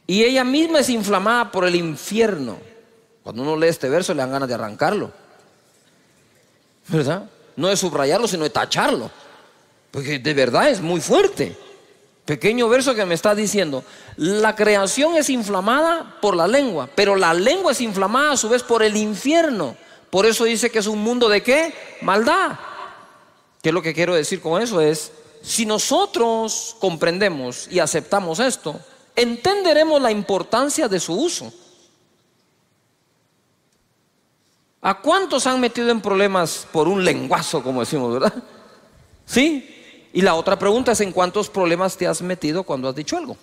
A: Y ella misma es inflamada por el infierno. Cuando uno lee este verso le dan ganas de arrancarlo, ¿verdad? No de subrayarlo, sino de tacharlo, porque de verdad es muy fuerte. Pequeño verso que me está diciendo: la creación es inflamada por la lengua, pero la lengua es inflamada a su vez por el infierno. Por eso dice que es un mundo de ¿qué? Maldad. ¿Qué es lo que quiero decir con eso? Es, si nosotros comprendemos y aceptamos esto, entenderemos la importancia de su uso. ¿A cuántos han metido en problemas por un lenguazo, como decimos, verdad? ¿Sí? Y la otra pregunta es: ¿en cuántos problemas te has metido cuando has dicho algo?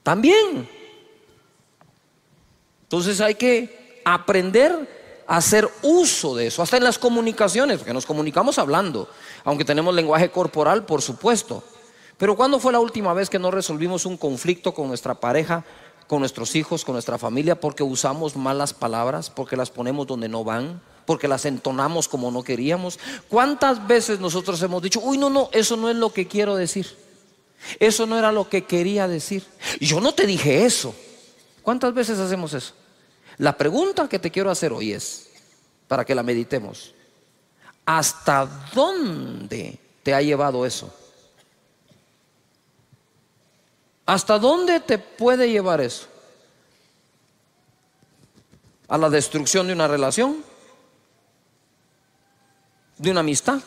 A: También. Entonces hay que aprender a hacer uso de eso, hasta en las comunicaciones, porque nos comunicamos hablando, aunque tenemos lenguaje corporal, por supuesto. Pero ¿cuándo fue la última vez que no resolvimos un conflicto con nuestra pareja, con nuestros hijos, con nuestra familia, porque usamos malas palabras, porque las ponemos donde no van, porque las entonamos como no queríamos? ¿Cuántas veces nosotros hemos dicho: uy, no, eso no es lo que quiero decir, eso no era lo que quería decir, yo no te dije eso? ¿Cuántas veces hacemos eso? La pregunta que te quiero hacer hoy es, para que la meditemos: ¿hasta dónde te ha llevado eso? ¿Hasta dónde te puede llevar eso? ¿A la destrucción de una relación? ¿De una amistad?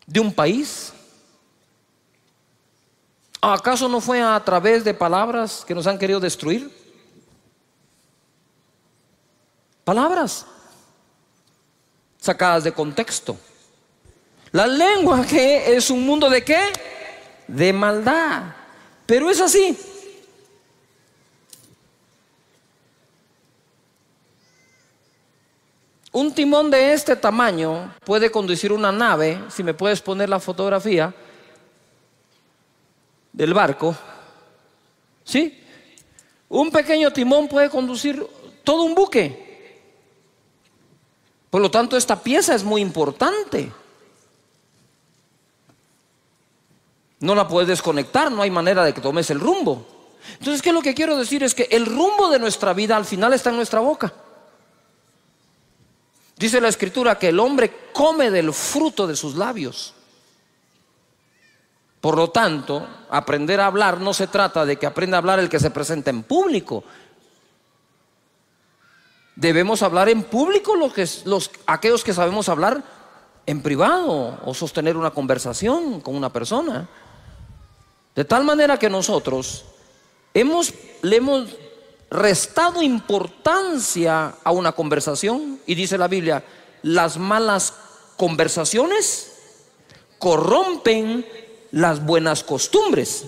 A: ¿De un país? ¿Acaso no fue a través de palabras que nos han querido destruir? palabras sacadas de contexto. La lengua, ¿qué? Es un mundo de ¿qué? De maldad. Pero es así. Un timón de este tamaño puede conducir una nave. Si me puedes poner la fotografía del barco. ¿Sí? Un pequeño timón puede conducir todo un buque. Por lo tanto, esta pieza es muy importante. No la puedes desconectar, no hay manera de que tomes el rumbo. Entonces, ¿qué es lo que quiero decir? Es que el rumbo de nuestra vida al final está en nuestra boca. Dice la Escritura que el hombre come del fruto de sus labios. Por lo tanto, aprender a hablar no se trata de que aprenda a hablar el que se presenta en público. Debemos hablar en público aquellos que sabemos hablar en privado o sostener una conversación con una persona. De tal manera que nosotros le hemos restado importancia a una conversación, y dice la Biblia, las malas conversaciones corrompen las buenas costumbres.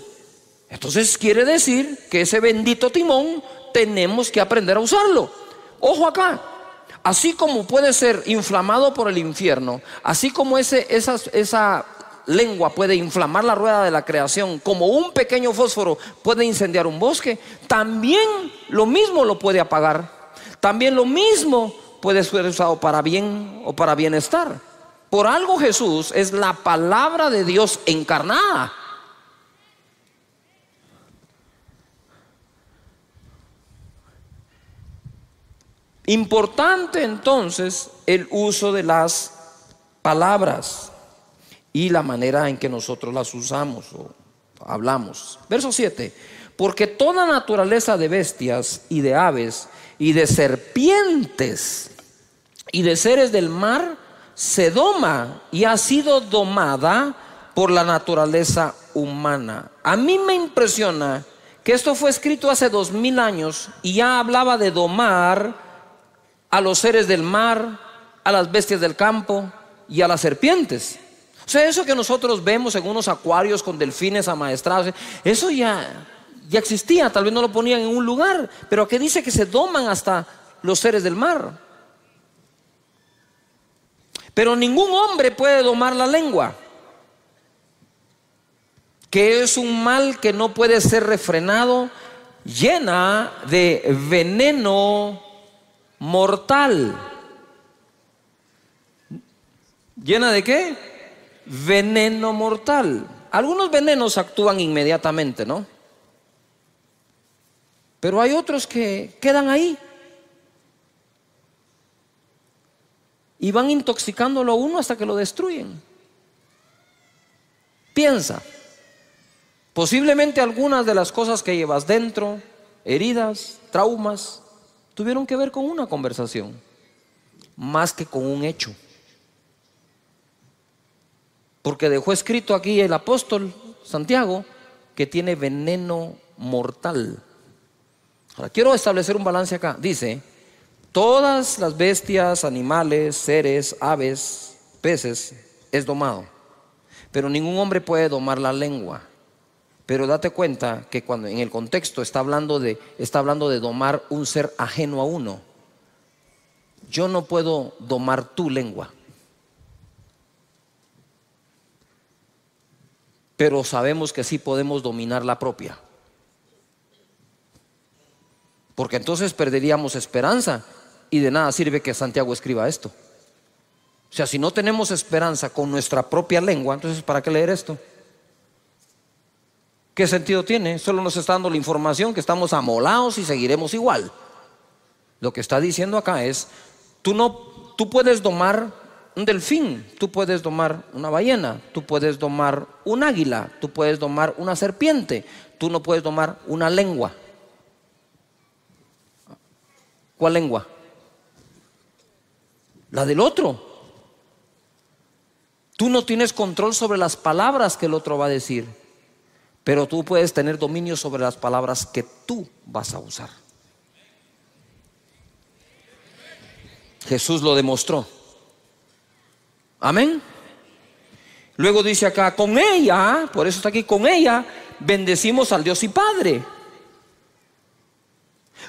A: Entonces quiere decir que ese bendito timón tenemos que aprender a usarlo. Ojo acá, así como puede ser inflamado por el infierno, así como esa lengua puede inflamar la rueda de la creación, como un pequeño fósforo puede incendiar un bosque, también lo mismo lo puede apagar. También lo mismo puede ser usado para bien o para bienestar. Por algo Jesús es la palabra de Dios encarnada. Importante entonces el uso de las palabras y la manera en que nosotros las usamos o hablamos. Verso 7. Porque toda naturaleza de bestias y de aves y de serpientes y de seres del mar se doma y ha sido domada por la naturaleza humana. A mí me impresiona que esto fue escrito hace 2000 años y ya hablaba de domar a los seres del mar, a las bestias del campo y a las serpientes. O sea, eso que nosotros vemos en unos acuarios con delfines amaestrados, eso ya existía. Tal vez no lo ponían en un lugar, pero que dice que se doman hasta los seres del mar. Pero ningún hombre puede domar la lengua, que es un mal que no puede ser refrenado, llena de veneno mortal. ¿Llena de qué? Veneno mortal. Algunos venenos actúan inmediatamente, ¿no? Pero hay otros que quedan ahí y van intoxicándolo a uno hasta que lo destruyen. Piensa, posiblemente algunas de las cosas que llevas dentro, heridas, traumas, tuvieron que ver con una conversación, más que con un hecho. Porque dejó escrito aquí el apóstol Santiago que tiene veneno mortal. Ahora quiero establecer un balance acá. Dice: todas las bestias, animales, seres, aves, peces es domado, pero ningún hombre puede domar la lengua. Pero date cuenta que cuando en el contexto está hablando de domar un ser ajeno a uno. Yo no puedo domar tu lengua, pero sabemos que sí podemos dominar la propia. Porque entonces perderíamos esperanza y de nada sirve que Santiago escriba esto. O sea, si no tenemos esperanza con nuestra propia lengua, entonces ¿para qué leer esto? ¿Qué sentido tiene? Solo nos está dando la información que estamos amolados y seguiremos igual. Lo que está diciendo acá es: tú puedes domar un delfín, tú puedes domar una ballena, tú puedes domar un águila, tú puedes domar una serpiente, tú no puedes domar una lengua. ¿Cuál lengua? La del otro. Tú no tienes control sobre las palabras que el otro va a decir, pero tú puedes tener dominio sobre las palabras que tú vas a usar. Jesús lo demostró. Amén. Luego dice acá, con ella, por eso está aquí, con ella bendecimos al Dios y Padre.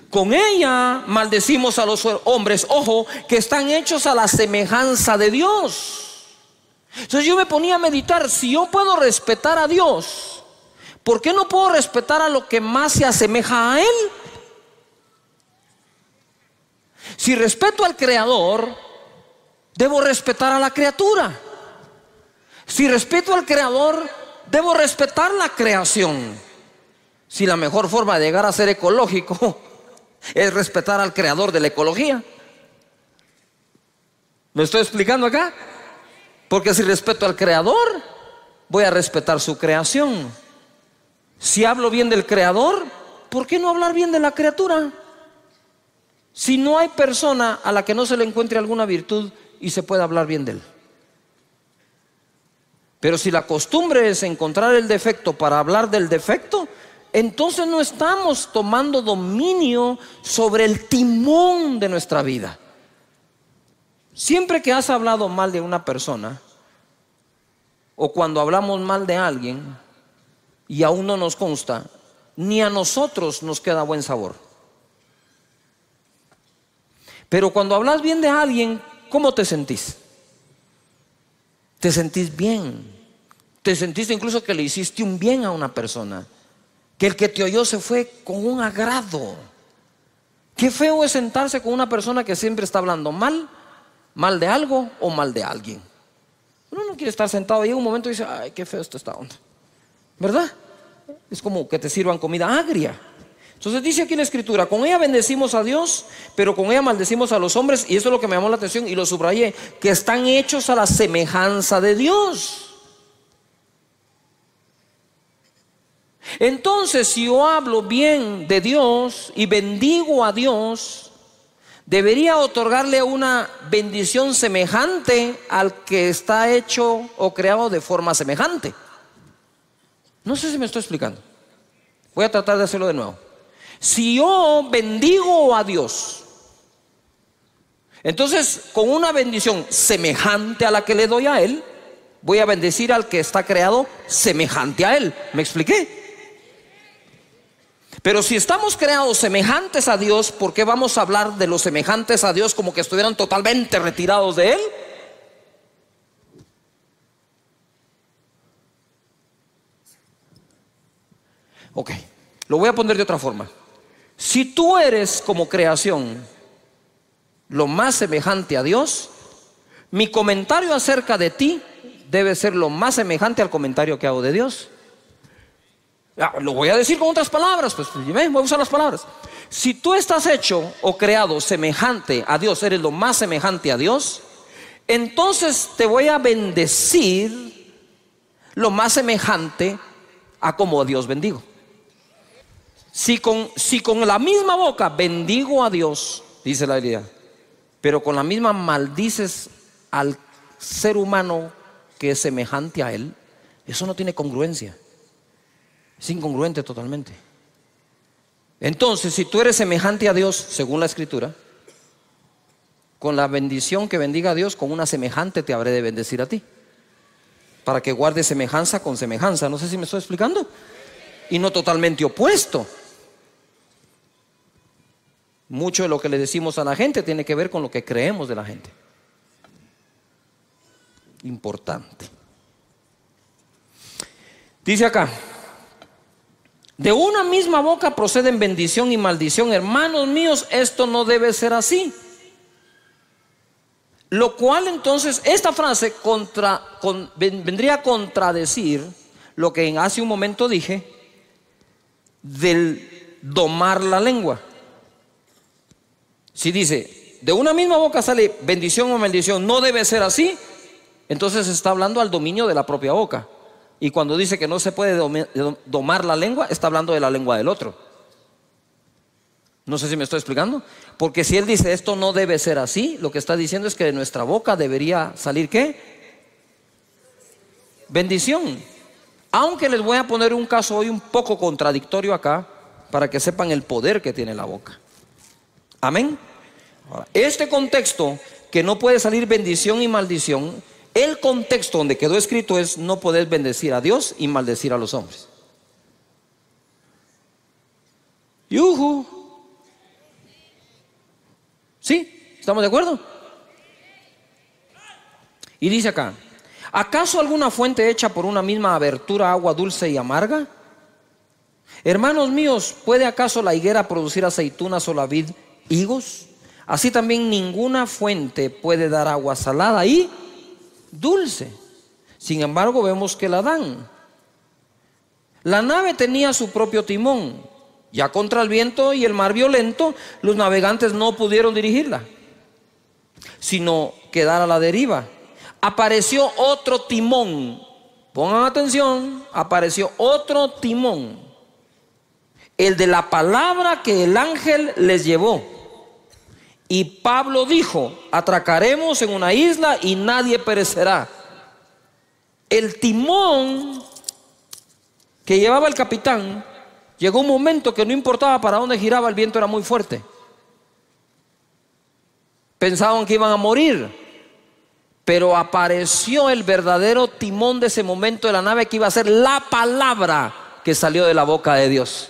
A: Con ella maldecimos a los hombres, ojo, que están hechos a la semejanza de Dios. Entonces yo me ponía a meditar, si yo puedo respetar a Dios, ¿por qué no puedo respetar a lo que más se asemeja a Él? Si respeto al Creador, debo respetar a la criatura. Si respeto al Creador, debo respetar la creación. Si la mejor forma de llegar a ser ecológico es respetar al Creador de la ecología. ¿Me estoy explicando acá? Porque si respeto al Creador, voy a respetar su creación. Si hablo bien del Creador, ¿por qué no hablar bien de la criatura? Si no hay persona a la que no se le encuentre alguna virtud y se pueda hablar bien de él. Pero si la costumbre es encontrar el defecto para hablar del defecto, entonces no estamos tomando dominio sobre el timón de nuestra vida. Siempre que has hablado mal de una persona, o cuando hablamos mal de alguien y aún no nos consta, ni a nosotros nos queda buen sabor. Pero cuando hablas bien de alguien, ¿cómo te sentís? Te sentís bien. Te sentiste incluso que le hiciste un bien a una persona, que el que te oyó se fue con un agrado. Qué feo es sentarse con una persona que siempre está hablando mal de algo o mal de alguien. Uno no quiere estar sentado y en un momento dice, ay, qué feo está esta onda, ¿verdad? Es como que te sirvan comida agria. Entonces dice aquí en la escritura, con ella bendecimos a Dios, pero con ella maldecimos a los hombres. Y eso es lo que me llamó la atención y lo subrayé, que están hechos a la semejanza de Dios. Entonces, si yo hablo bien de Dios y bendigo a Dios, debería otorgarle una bendición semejante al que está hecho o creado de forma semejante. No sé si me estoy explicando. Voy a tratar de hacerlo de nuevo. Si yo bendigo a Dios, entonces con una bendición semejante a la que le doy a Él, voy a bendecir al que está creado semejante a Él. ¿Me expliqué? Pero si estamos creados semejantes a Dios, ¿por qué vamos a hablar de los semejantes a Dios como que estuvieran totalmente retirados de Él? Ok, lo voy a poner de otra forma. Si tú eres como creación lo más semejante a Dios, mi comentario acerca de ti debe ser lo más semejante al comentario que hago de Dios. Lo voy a decir con otras palabras, pues voy a usar las palabras. Si tú estás hecho o creado semejante a Dios, eres lo más semejante a Dios, entonces te voy a bendecir lo más semejante a como a Dios bendigo. Si con la misma boca bendigo a Dios, dice la Biblia, pero con la misma maldices al ser humano que es semejante a Él, eso no tiene congruencia. Es incongruente totalmente. Entonces, si tú eres semejante a Dios, según la Escritura, con la bendición que bendiga a Dios, con una semejante te habré de bendecir a ti, para que guardes semejanza con semejanza. No sé si me estoy explicando. Y no totalmente opuesto. Mucho de lo que le decimos a la gente tiene que ver con lo que creemos de la gente. Importante. Dice acá, de una misma boca proceden bendición y maldición. Hermanos míos, esto no debe ser así. Lo cual entonces, esta frase vendría a contradecir lo que hace un momento dije del domar la lengua. Si dice, de una misma boca sale bendición o maldición, no debe ser así, entonces está hablando al dominio de la propia boca. Y cuando dice que no se puede domar la lengua, está hablando de la lengua del otro. No sé si me estoy explicando. Porque si él dice esto no debe ser así, lo que está diciendo es que de nuestra boca debería salir ¿qué? Bendición. Aunque les voy a poner un caso hoy un poco contradictorio acá, para que sepan el poder que tiene la boca. Amén. Ahora, este contexto que no puede salir bendición y maldición, el contexto donde quedó escrito es: no podés bendecir a Dios y maldecir a los hombres. ¡Yujú! ¿Sí? ¿Estamos de acuerdo? Y dice acá: ¿acaso alguna fuente hecha por una misma abertura agua dulce y amarga? Hermanos míos, ¿puede acaso la higuera producir aceitunas o la vid higos? Así también ninguna fuente puede dar agua salada y dulce. Sin embargo, vemos que la dan. La nave tenía su propio timón. Ya contra el viento y el mar violento, los navegantes no pudieron dirigirla, sino quedar a la deriva. Apareció otro timón. Pongan atención, apareció otro timón, el de la palabra que el ángel les llevó. Y Pablo dijo: atracaremos en una isla y nadie perecerá. El timón que llevaba el capitán, llegó un momento que no importaba para dónde giraba, el viento era muy fuerte. Pensaban que iban a morir, pero apareció el verdadero timón de ese momento de la nave, que iba a ser la palabra que salió de la boca de Dios.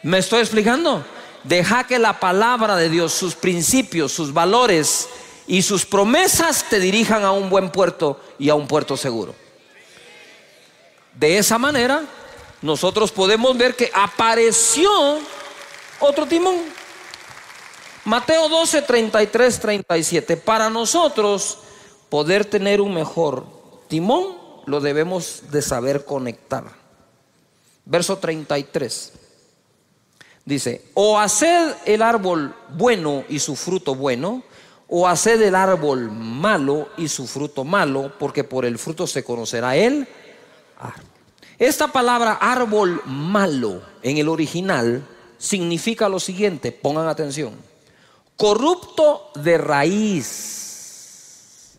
A: ¿Me estoy explicando? Deja que la palabra de Dios, sus principios, sus valores y sus promesas te dirijan a un buen puerto y a un puerto seguro. De esa manera nosotros podemos ver que apareció otro timón. Mateo 12, 33, 37. Para nosotros poder tener un mejor timón, lo debemos de saber conectar. Verso 33. Dice: o haced el árbol bueno y su fruto bueno, o haced el árbol malo y su fruto malo, porque por el fruto se conocerá el árbol. Esta palabra árbol malo en el original significa lo siguiente, pongan atención: corrupto de raíz.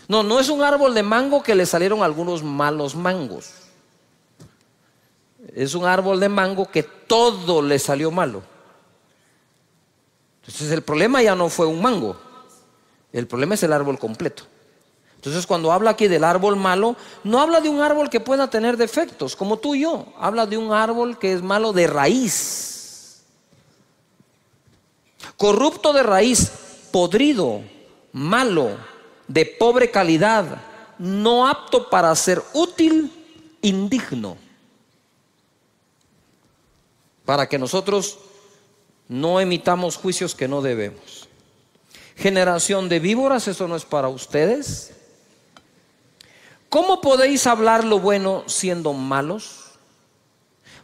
A: No es un árbol de mango que le salieron algunos malos mangos. Es un árbol de mango que todo le salió malo. Entonces el problema ya no fue un mango, el problema es el árbol completo. Entonces cuando habla aquí del árbol malo, no habla de un árbol que pueda tener defectos como tú y yo. Habla de un árbol que es malo de raíz. Corrupto de raíz, podrido, malo, de pobre calidad, no apto para ser útil, indigno. Para que nosotros no emitamos juicios que no debemos. Generación de víboras, eso no es para ustedes. ¿Cómo podéis hablar lo bueno siendo malos?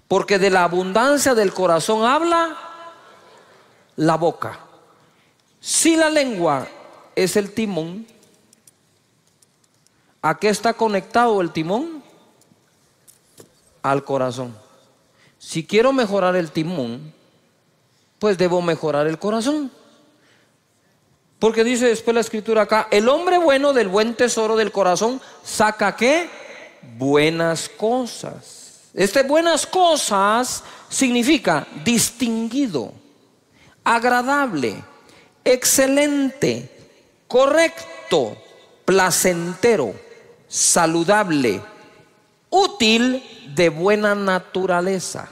A: Porque de la abundancia del corazón habla la boca. Si la lengua es el timón, ¿a qué está conectado el timón? Al corazón. Si quiero mejorar el timón, pues debo mejorar el corazón. Porque dice después la escritura acá: el hombre bueno del buen tesoro del corazón saca ¿qué? Buenas cosas. Buenas cosas significa distinguido, agradable, excelente, correcto, placentero, saludable, útil, de buena naturaleza.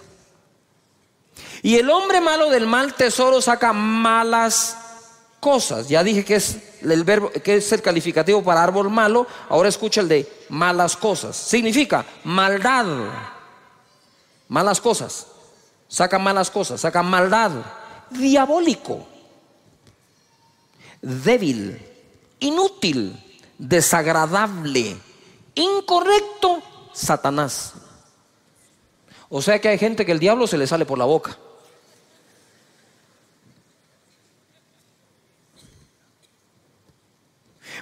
A: Y el hombre malo del mal tesoro saca malas cosas. Ya dije que es el verbo, que es el calificativo para árbol malo. Ahora escucha el de malas cosas. Significa maldad. Malas cosas. Saca malas cosas, saca maldad. Diabólico, débil, inútil, desagradable, incorrecto, Satanás. O sea que hay gente que el diablo se le sale por la boca.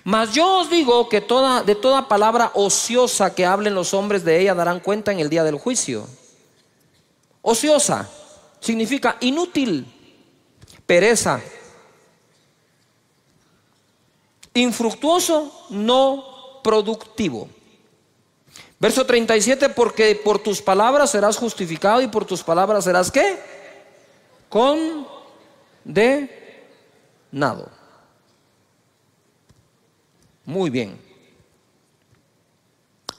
A: Mas yo os digo que de toda palabra ociosa que hablen los hombres, de ella darán cuenta en el día del juicio. Ociosa significa inútil, pereza, infructuoso, no productivo. Verso 37, porque por tus palabras serás justificado y por tus palabras serás ¿qué? Muy bien.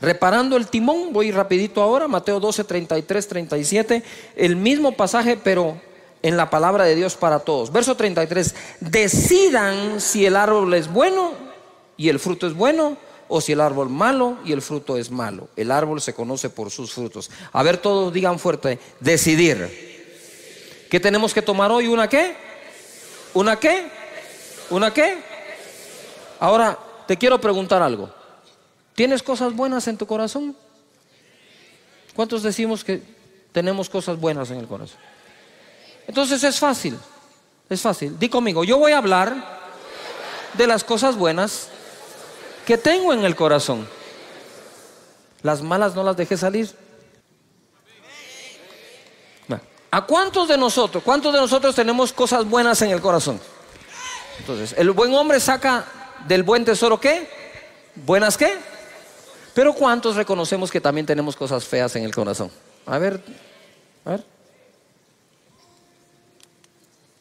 A: Reparando el timón, voy rapidito ahora, Mateo 12, 33, 37, el mismo pasaje, pero en la palabra de Dios para todos. Verso 33, decidan si el árbol es bueno y el fruto es bueno, o si el árbol malo y el fruto es malo. El árbol se conoce por sus frutos. A ver, todos digan fuerte, decidir. ¿Qué tenemos que tomar hoy? ¿Una qué? ¿Una qué? ¿Una qué? Ahora, te quiero preguntar algo. ¿Tienes cosas buenas en tu corazón? ¿Cuántos decimos que tenemos cosas buenas en el corazón? Entonces es fácil, es fácil. Di conmigo, yo voy a hablar de las cosas buenas que tengo en el corazón. Las malas no las dejé salir. ¿A cuántos de nosotros tenemos cosas buenas en el corazón? Entonces, el buen hombre saca del buen tesoro ¿qué? ¿Buenas qué? Pero ¿cuántos reconocemos que también tenemos cosas feas en el corazón? A ver.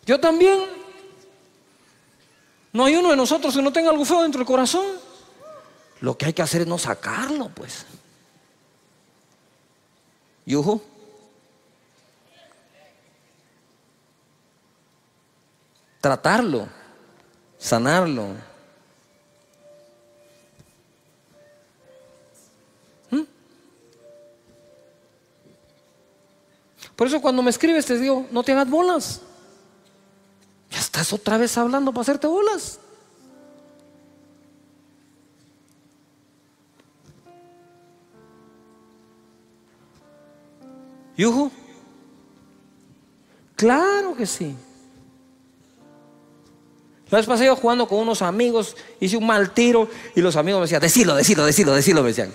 A: Yo también. No hay uno de nosotros que no tenga algo feo dentro del corazón. Lo que hay que hacer es no sacarlo, pues. Yuhu. Tratarlo, sanarlo. Por eso cuando me escribes te digo, no te hagas bolas. Ya estás otra vez hablando para hacerte bolas. ¿Yuhu? Claro que sí. La vez pasada yo jugando con unos amigos, hice un mal tiro y los amigos me decían, decilo, me decían.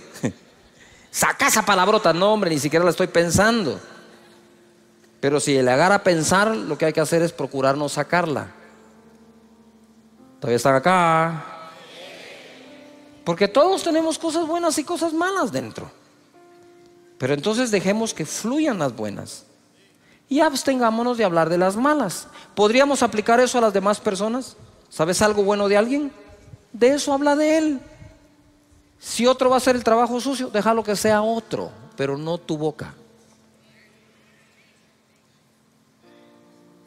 A: Saca esa palabrota, no hombre, ni siquiera la estoy pensando. Pero si le agarra a pensar, lo que hay que hacer es procurar no sacarla. Todavía están acá. Porque todos tenemos cosas buenas y cosas malas dentro. Pero entonces dejemos que fluyan las buenas y abstengámonos de hablar de las malas. ¿Podríamos aplicar eso a las demás personas? ¿Sabes algo bueno de alguien? De eso habla de él. Si otro va a hacer el trabajo sucio, déjalo que sea otro, pero no tu boca.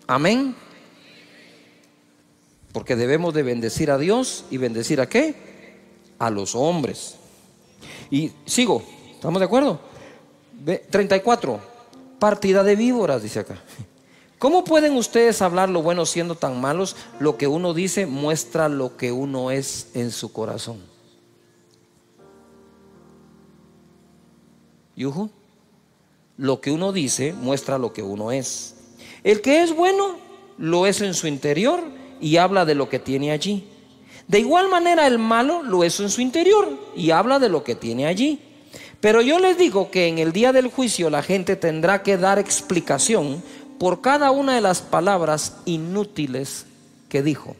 A: Amén. Porque debemos de bendecir a Dios y bendecir ¿a qué? A los hombres. Y sigo, ¿estamos de acuerdo? 34, partida de víboras, dice acá. ¿Cómo pueden ustedes hablar lo bueno siendo tan malos? Lo que uno dice muestra lo que uno es en su corazón. ¿Yuhu? Lo que uno dice muestra lo que uno es. El que es bueno lo es en su interior y habla de lo que tiene allí. De igual manera el malo lo es en su interior y habla de lo que tiene allí. Pero yo les digo que en el día del juicio la gente tendrá que dar explicación por cada una de las palabras inútiles que dijo.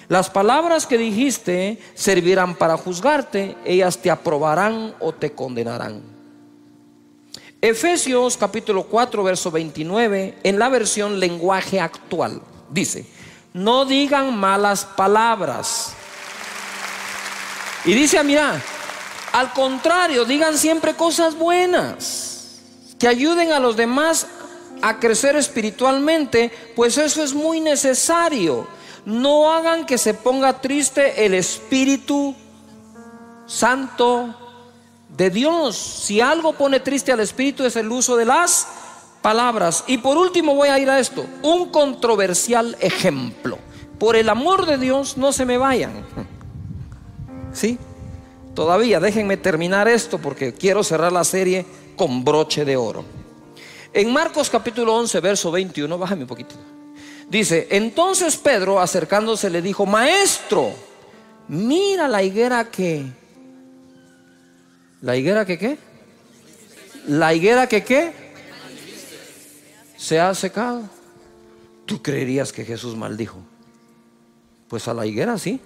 A: Las palabras que dijiste servirán para juzgarte, ellas te aprobarán o te condenarán. Efesios capítulo 4 verso 29 en la versión lenguaje actual dice: no digan malas palabras. Y dice, mira, al contrario, digan siempre cosas buenas que ayuden a los demás a crecer espiritualmente, pues eso es muy necesario. No hagan que se ponga triste el Espíritu Santo de Dios. Si algo pone triste al Espíritu es el uso de las palabras. Y por último voy a ir a esto, un controversial ejemplo. Por el amor de Dios, no se me vayan. ¿Sí? Todavía déjenme terminar esto porque quiero cerrar la serie con broche de oro. En Marcos capítulo 11 verso 21, bájame un poquito. Dice, entonces Pedro acercándose le dijo: maestro, mira la higuera que... ¿La higuera que qué? La higuera que qué se ha secado. ¿Tú creerías que Jesús maldijo? Pues a la higuera sí.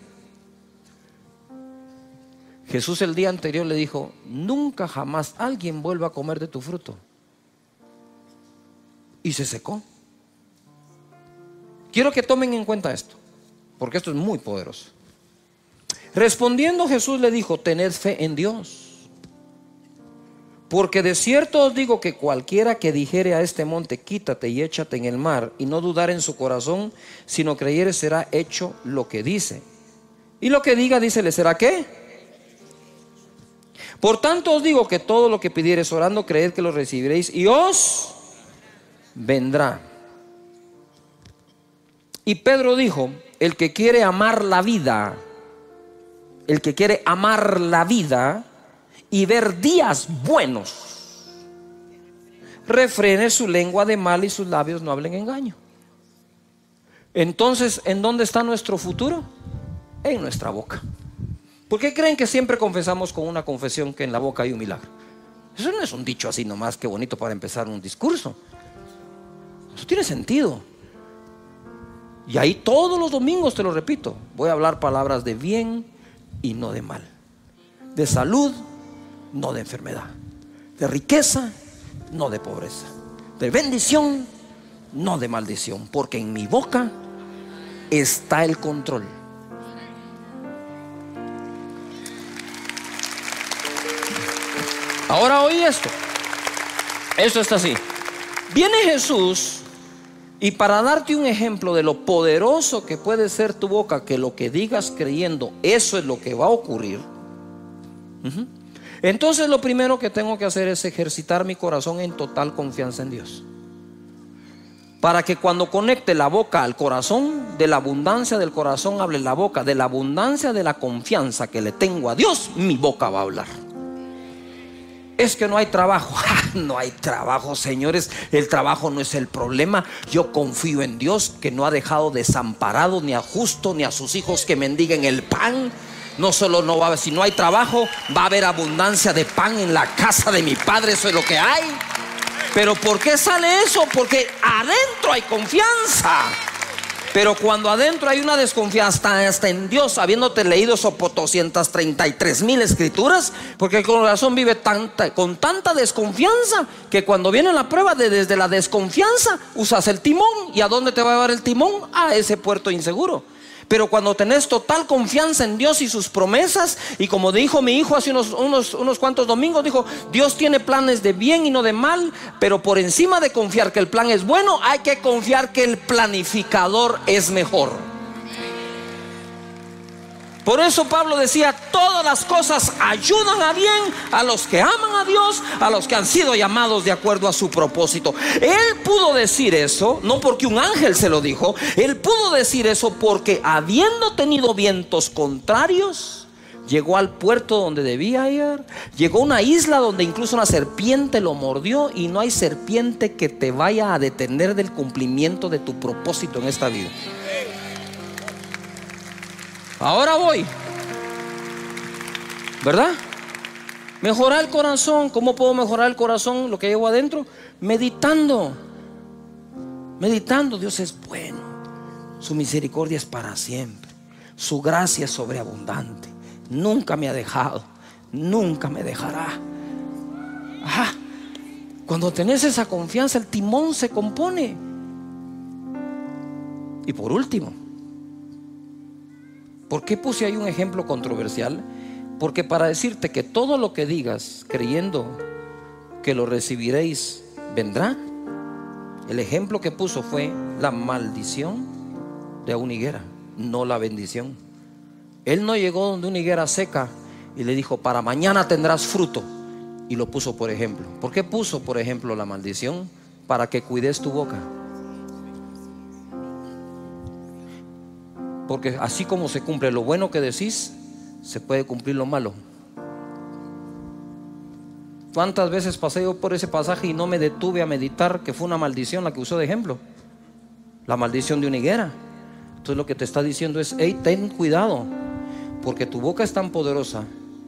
A: Jesús el día anterior le dijo: nunca jamás alguien vuelva a comer de tu fruto. Y se secó. Quiero que tomen en cuenta esto, porque esto es muy poderoso. Respondiendo Jesús le dijo: tened fe en Dios, porque de cierto os digo que cualquiera que dijere a este monte: quítate y échate en el mar, y no dudar en su corazón, sino creyere, será hecho lo que dice. Y lo que diga, dice, le será ¿qué? Por tanto os digo que todo lo que pidiereis orando, creed que lo recibiréis y os vendrá. Y Pedro dijo: el que quiere amar la vida, el que quiere amar la vida y ver días buenos, refrene su lengua de mal y sus labios no hablen engaño. Entonces, ¿en dónde está nuestro futuro? En nuestra boca. ¿Por qué creen que siempre confesamos con una confesión que en la boca hay un milagro? Eso no es un dicho así nomás, qué bonito para empezar un discurso. Eso tiene sentido. Y ahí todos los domingos te lo repito: voy a hablar palabras de bien y no de mal, de salud, no de enfermedad, de riqueza, no de pobreza, de bendición, no de maldición, porque en mi boca está el control. Ahora oí esto. Esto está así. Viene Jesús, y para darte un ejemplo de lo poderoso que puede ser tu boca, que lo que digas creyendo, eso es lo que va a ocurrir. Entonces lo primero que tengo que hacer es ejercitar mi corazón en total confianza en Dios, para que cuando conecte la boca al corazón, de la abundancia del corazón hable la boca. De la abundancia de la confianza que le tengo a Dios, mi boca va a hablar. Es que no hay trabajo. No hay trabajo, señores. El trabajo no es el problema. Yo confío en Dios, que no ha dejado desamparado ni a justo ni a sus hijos que mendiguen el pan. No solo no va a haber, si no hay trabajo, va a haber abundancia de pan en la casa de mi Padre. Eso es lo que hay. Pero ¿por qué sale eso? Porque adentro hay confianza. Pero cuando adentro hay una desconfianza hasta en Dios, habiéndote leído esos 233,000 escrituras, porque el corazón vive con tanta desconfianza, que cuando viene la prueba, desde la desconfianza usas el timón. ¿Y a dónde te va a llevar el timón? A ese puerto inseguro. Pero cuando tenés total confianza en Dios y sus promesas, y como dijo mi hijo hace unos cuantos domingos, dijo: Dios tiene planes de bien y no de mal. Pero por encima de confiar que el plan es bueno, hay que confiar que el planificador es mejor. Por eso Pablo decía: todas las cosas ayudan a bien a los que aman a Dios, a los que han sido llamados de acuerdo a su propósito. Él pudo decir eso no porque un ángel se lo dijo. Él pudo decir eso porque, habiendo tenido vientos contrarios, llegó al puerto donde debía ir. Llegó a una isla donde incluso una serpiente lo mordió. Y no hay serpiente que te vaya a detener del cumplimiento de tu propósito en esta vida. Ahora voy, ¿verdad? Mejorar el corazón. ¿Cómo puedo mejorar el corazón? Lo que llevo adentro, meditando. Dios es bueno, su misericordia es para siempre, su gracia es sobreabundante, nunca me ha dejado, nunca me dejará. Cuando tenés esa confianza, el timón se compone. Y por último, ¿por qué puse ahí un ejemplo controversial? Porque para decirte que todo lo que digas creyendo que lo recibiréis vendrá, el ejemplo que puso fue la maldición de una higuera, no la bendición. Él no llegó donde una higuera seca y le dijo: para mañana tendrás fruto, y lo puso por ejemplo. ¿Por qué puso por ejemplo la maldición? Para que cuides tu boca. Porque así como se cumple lo bueno que decís, se puede cumplir lo malo. ¿Cuántas veces pasé yo por ese pasaje y no me detuve a meditar que fue una maldición la que usó de ejemplo? La maldición de una higuera. Entonces lo que te está diciendo es: hey, ten cuidado, porque tu boca es tan poderosa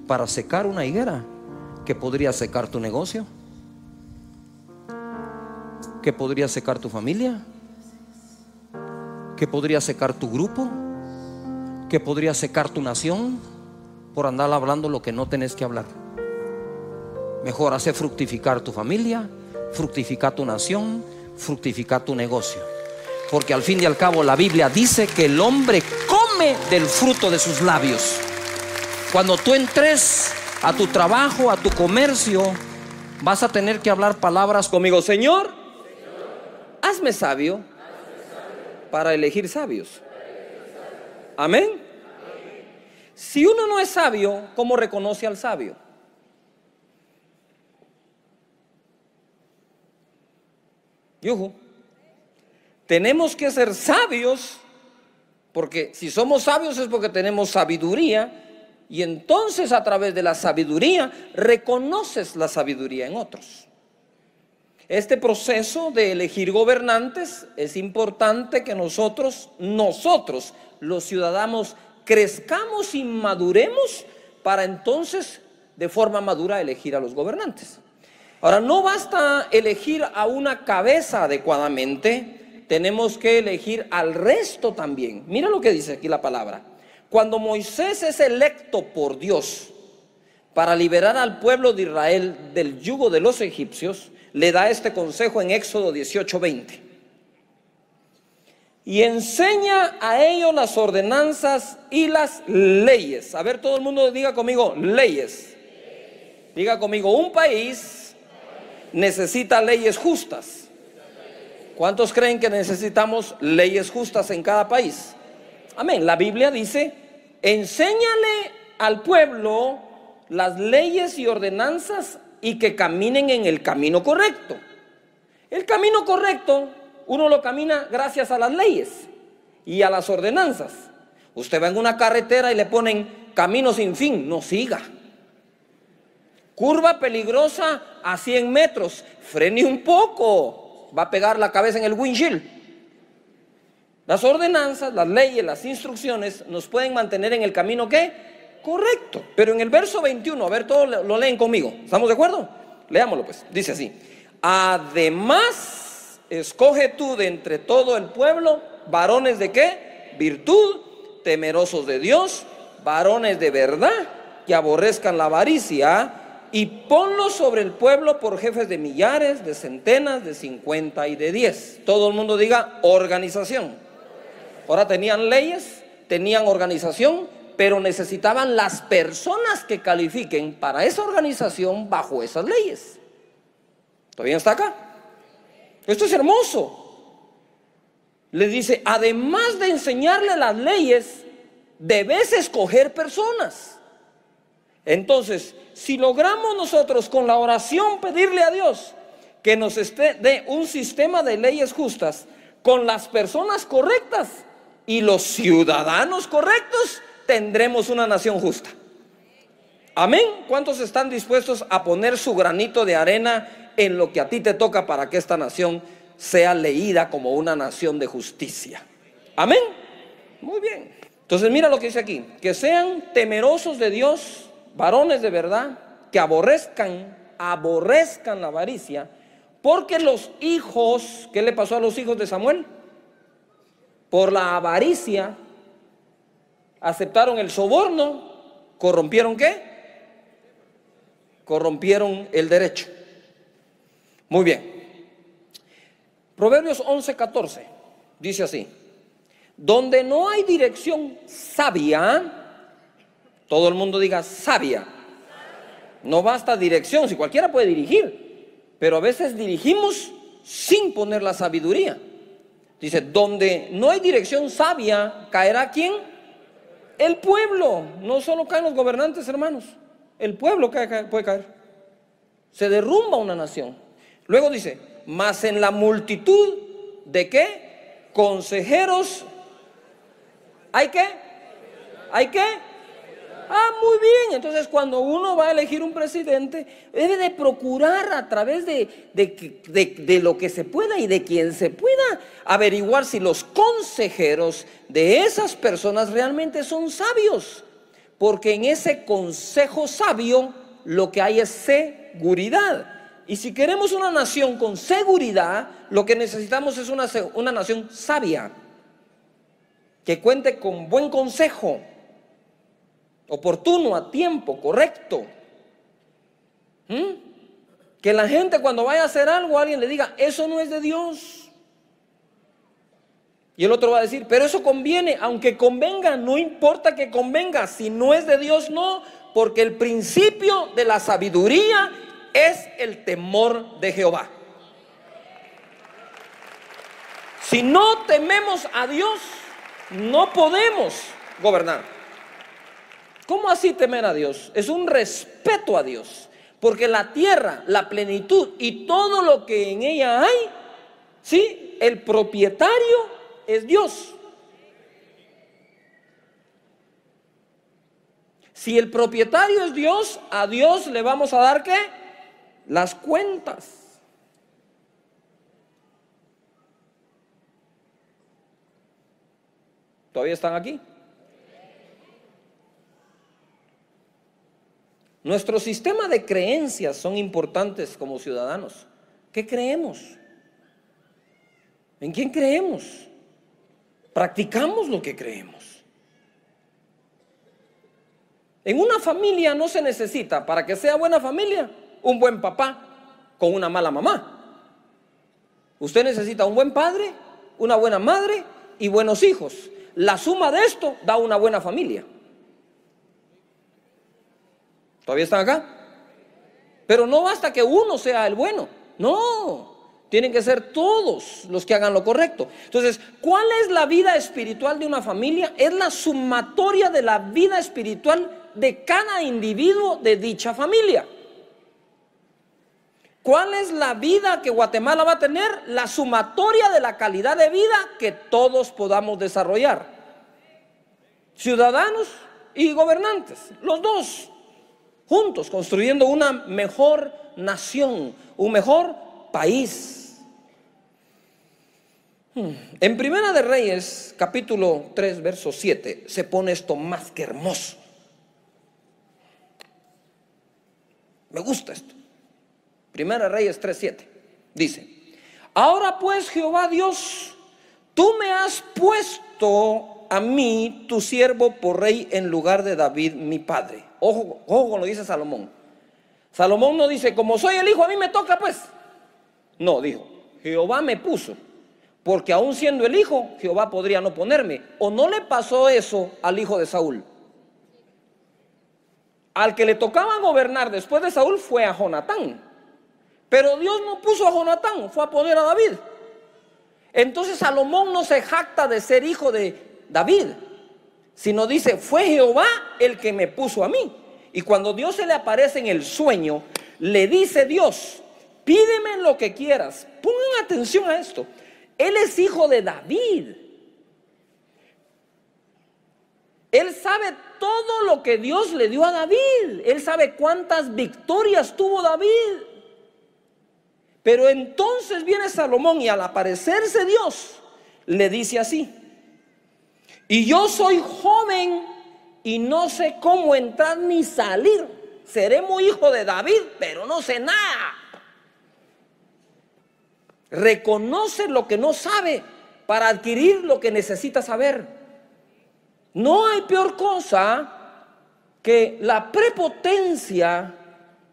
A: para secar una higuera que podría secar tu negocio, que podría secar tu familia, que podría secar tu grupo, que podría secar tu nación, por andar hablando lo que no tenés que hablar. Mejor hacer fructificar tu familia, fructificar tu nación, fructificar tu negocio. Porque al fin y al cabo la Biblia dice que el hombre come del fruto de sus labios. Cuando tú entres a tu trabajo, a tu comercio, vas a tener que hablar palabras conmigo. Señor, hazme sabio para elegir sabios. Amén. Si uno no es sabio, ¿cómo reconoce al sabio? Yuhu. Tenemos que ser sabios, porque si somos sabios es porque tenemos sabiduría, y entonces a través de la sabiduría reconoces la sabiduría en otros. Este proceso de elegir gobernantes es importante que nosotros los ciudadanos crezcamos y maduremos para entonces de forma madura elegir a los gobernantes. Ahora, no basta elegir a una cabeza adecuadamente, tenemos que elegir al resto también. Mira lo que dice aquí la palabra. Cuando Moisés es electo por Dios para liberar al pueblo de Israel del yugo de los egipcios, le da este consejo en Éxodo 18:20. Y enseña a ellos las ordenanzas y las leyes. A ver, todo el mundo diga conmigo, leyes. Diga conmigo, un país necesita leyes justas. ¿Cuántos creen que necesitamos leyes justas en cada país? Amén. La Biblia dice, enséñale al pueblo las leyes y ordenanzas y que caminen en el camino correcto. El camino correcto uno lo camina gracias a las leyes y a las ordenanzas. Usted va en una carretera y le ponen camino sin fin, no siga. Curva peligrosa a 100 metros, frene un poco, va a pegar la cabeza en el windshield. Las ordenanzas, las leyes, las instrucciones nos pueden mantener en el camino ¿qué? Correcto. Pero en el verso 21, a ver, todos lo leen conmigo. ¿Estamos de acuerdo? Leámoslo pues. Dice así: además, escoge tú de entre todo el pueblo varones de ¿qué? Virtud, temerosos de Dios, varones de verdad, que aborrezcan la avaricia, y ponlos sobre el pueblo por jefes de millares, de centenas, de 50 y de 10. Todo el mundo diga organización. Ahora tenían leyes, tenían organización, pero necesitaban las personas que califiquen para esa organización bajo esas leyes. ¿Todavía está acá? Esto es hermoso. Les dice, además de enseñarle las leyes, debes escoger personas. Entonces, si logramos nosotros con la oración pedirle a Dios que nos dé un sistema de leyes justas con las personas correctas y los ciudadanos correctos, tendremos una nación justa. Amén. ¿Cuántos están dispuestos a poner su granito de arena en lo que a ti te toca para que esta nación sea leída como una nación de justicia? Amén. Muy bien. Entonces mira lo que dice aquí: que sean temerosos de Dios, varones de verdad, que aborrezcan la avaricia, porque los hijos, ¿qué le pasó a los hijos de Samuel? Por la avaricia aceptaron el soborno, corrompieron ¿qué? Corrompieron el derecho. Muy bien. Proverbios 11:14 dice así: donde no hay dirección sabia, todo el mundo diga sabia. No basta dirección, si cualquiera puede dirigir, pero a veces dirigimos sin poner la sabiduría. Dice, donde no hay dirección sabia, ¿caerá quién? El pueblo. No solo caen los gobernantes, hermanos, el pueblo puede caer. Se derrumba una nación. Luego dice, mas en la multitud de ¿qué? Consejeros, ¿hay qué? ¿Hay qué? Muy bien. Entonces cuando uno va a elegir un presidente, debe de procurar a través de lo que se pueda y de quien se pueda averiguar si los consejeros de esas personas realmente son sabios, porque en ese consejo sabio lo que hay es seguridad. Y si queremos una nación con seguridad, lo que necesitamos es una nación sabia, que cuente con buen consejo, oportuno, a tiempo, correcto. Que la gente cuando vaya a hacer algo, alguien le diga, eso no es de Dios. Y el otro va a decir, pero eso conviene, aunque convenga, no importa que convenga, si no es de Dios, no, porque el principio de la sabiduría es el temor de Jehová. Si no tememos a Dios, no podemos gobernar. ¿Cómo así temer a Dios? Es un respeto a Dios, porque la tierra, la plenitud y todo lo que en ella hay, sí, el propietario es Dios. Si el propietario es Dios, a Dios le vamos a dar ¿qué? Las cuentas. ¿Todavía están aquí? Nuestro sistema de creencias son importantes como ciudadanos. ¿Qué creemos? ¿En quién creemos? Practicamos lo que creemos. En una familia no se necesita, para que sea buena familia, un buen papá con una mala mamá. Usted necesita un buen padre, una buena madre y buenos hijos. La suma de esto da una buena familia. ¿Todavía están acá? Pero no basta que uno sea el bueno. No, tienen que ser todos los que hagan lo correcto. Entonces, ¿cuál es la vida espiritual de una familia? Es la sumatoria de la vida espiritual de cada individuo de dicha familia. ¿Cuál es la vida que Guatemala va a tener? La sumatoria de la calidad de vida que todos podamos desarrollar. Ciudadanos y gobernantes, los dos, juntos, construyendo una mejor nación, un mejor país. En Primera de Reyes, capítulo 3, verso 7, se pone esto más que hermoso. Me gusta esto. Primera de Reyes 3:7 dice: ahora pues, Jehová Dios, tú me has puesto a mí, tu siervo, por rey en lugar de David, mi padre. Ojo, ojo con lo que dice Salomón. Salomón no dice, como soy el hijo, a mí me toca pues. No, dijo, Jehová me puso, porque aún siendo el hijo, Jehová podría no ponerme. ¿O no le pasó eso al hijo de Saúl? Al que le tocaba gobernar después de Saúl fue a Jonatán. Pero Dios no puso a Jonatán, fue a poner a David. Entonces Salomón no se jacta de ser hijo de David, sino dice, fue Jehová el que me puso a mí. Y cuando Dios se le aparece en el sueño, le dice Dios, pídeme lo que quieras. Pongan atención a esto. Él es hijo de David. Él sabe todo lo que Dios le dio a David. Él sabe cuántas victorias tuvo David. Pero entonces viene Salomón y al aparecerse Dios, le dice así: y yo soy joven y no sé cómo entrar ni salir. Seré muy hijo de David, pero no sé nada. Reconoce lo que no sabe para adquirir lo que necesita saber. No hay peor cosa que la prepotencia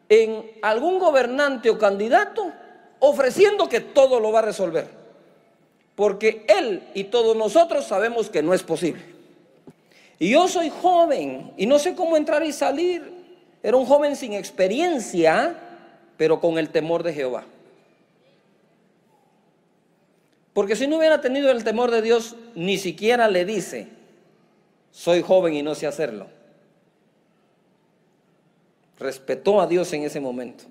A: en algún gobernante o candidato ofreciendo que todo lo va a resolver, porque él y todos nosotros sabemos que no es posible. Y yo soy joven y no sé cómo entrar y salir. Era un joven sin experiencia, pero con el temor de Jehová. Porque si no hubiera tenido el temor de Dios, ni siquiera le dice, soy joven y no sé hacerlo. Respetó a Dios en ese momento.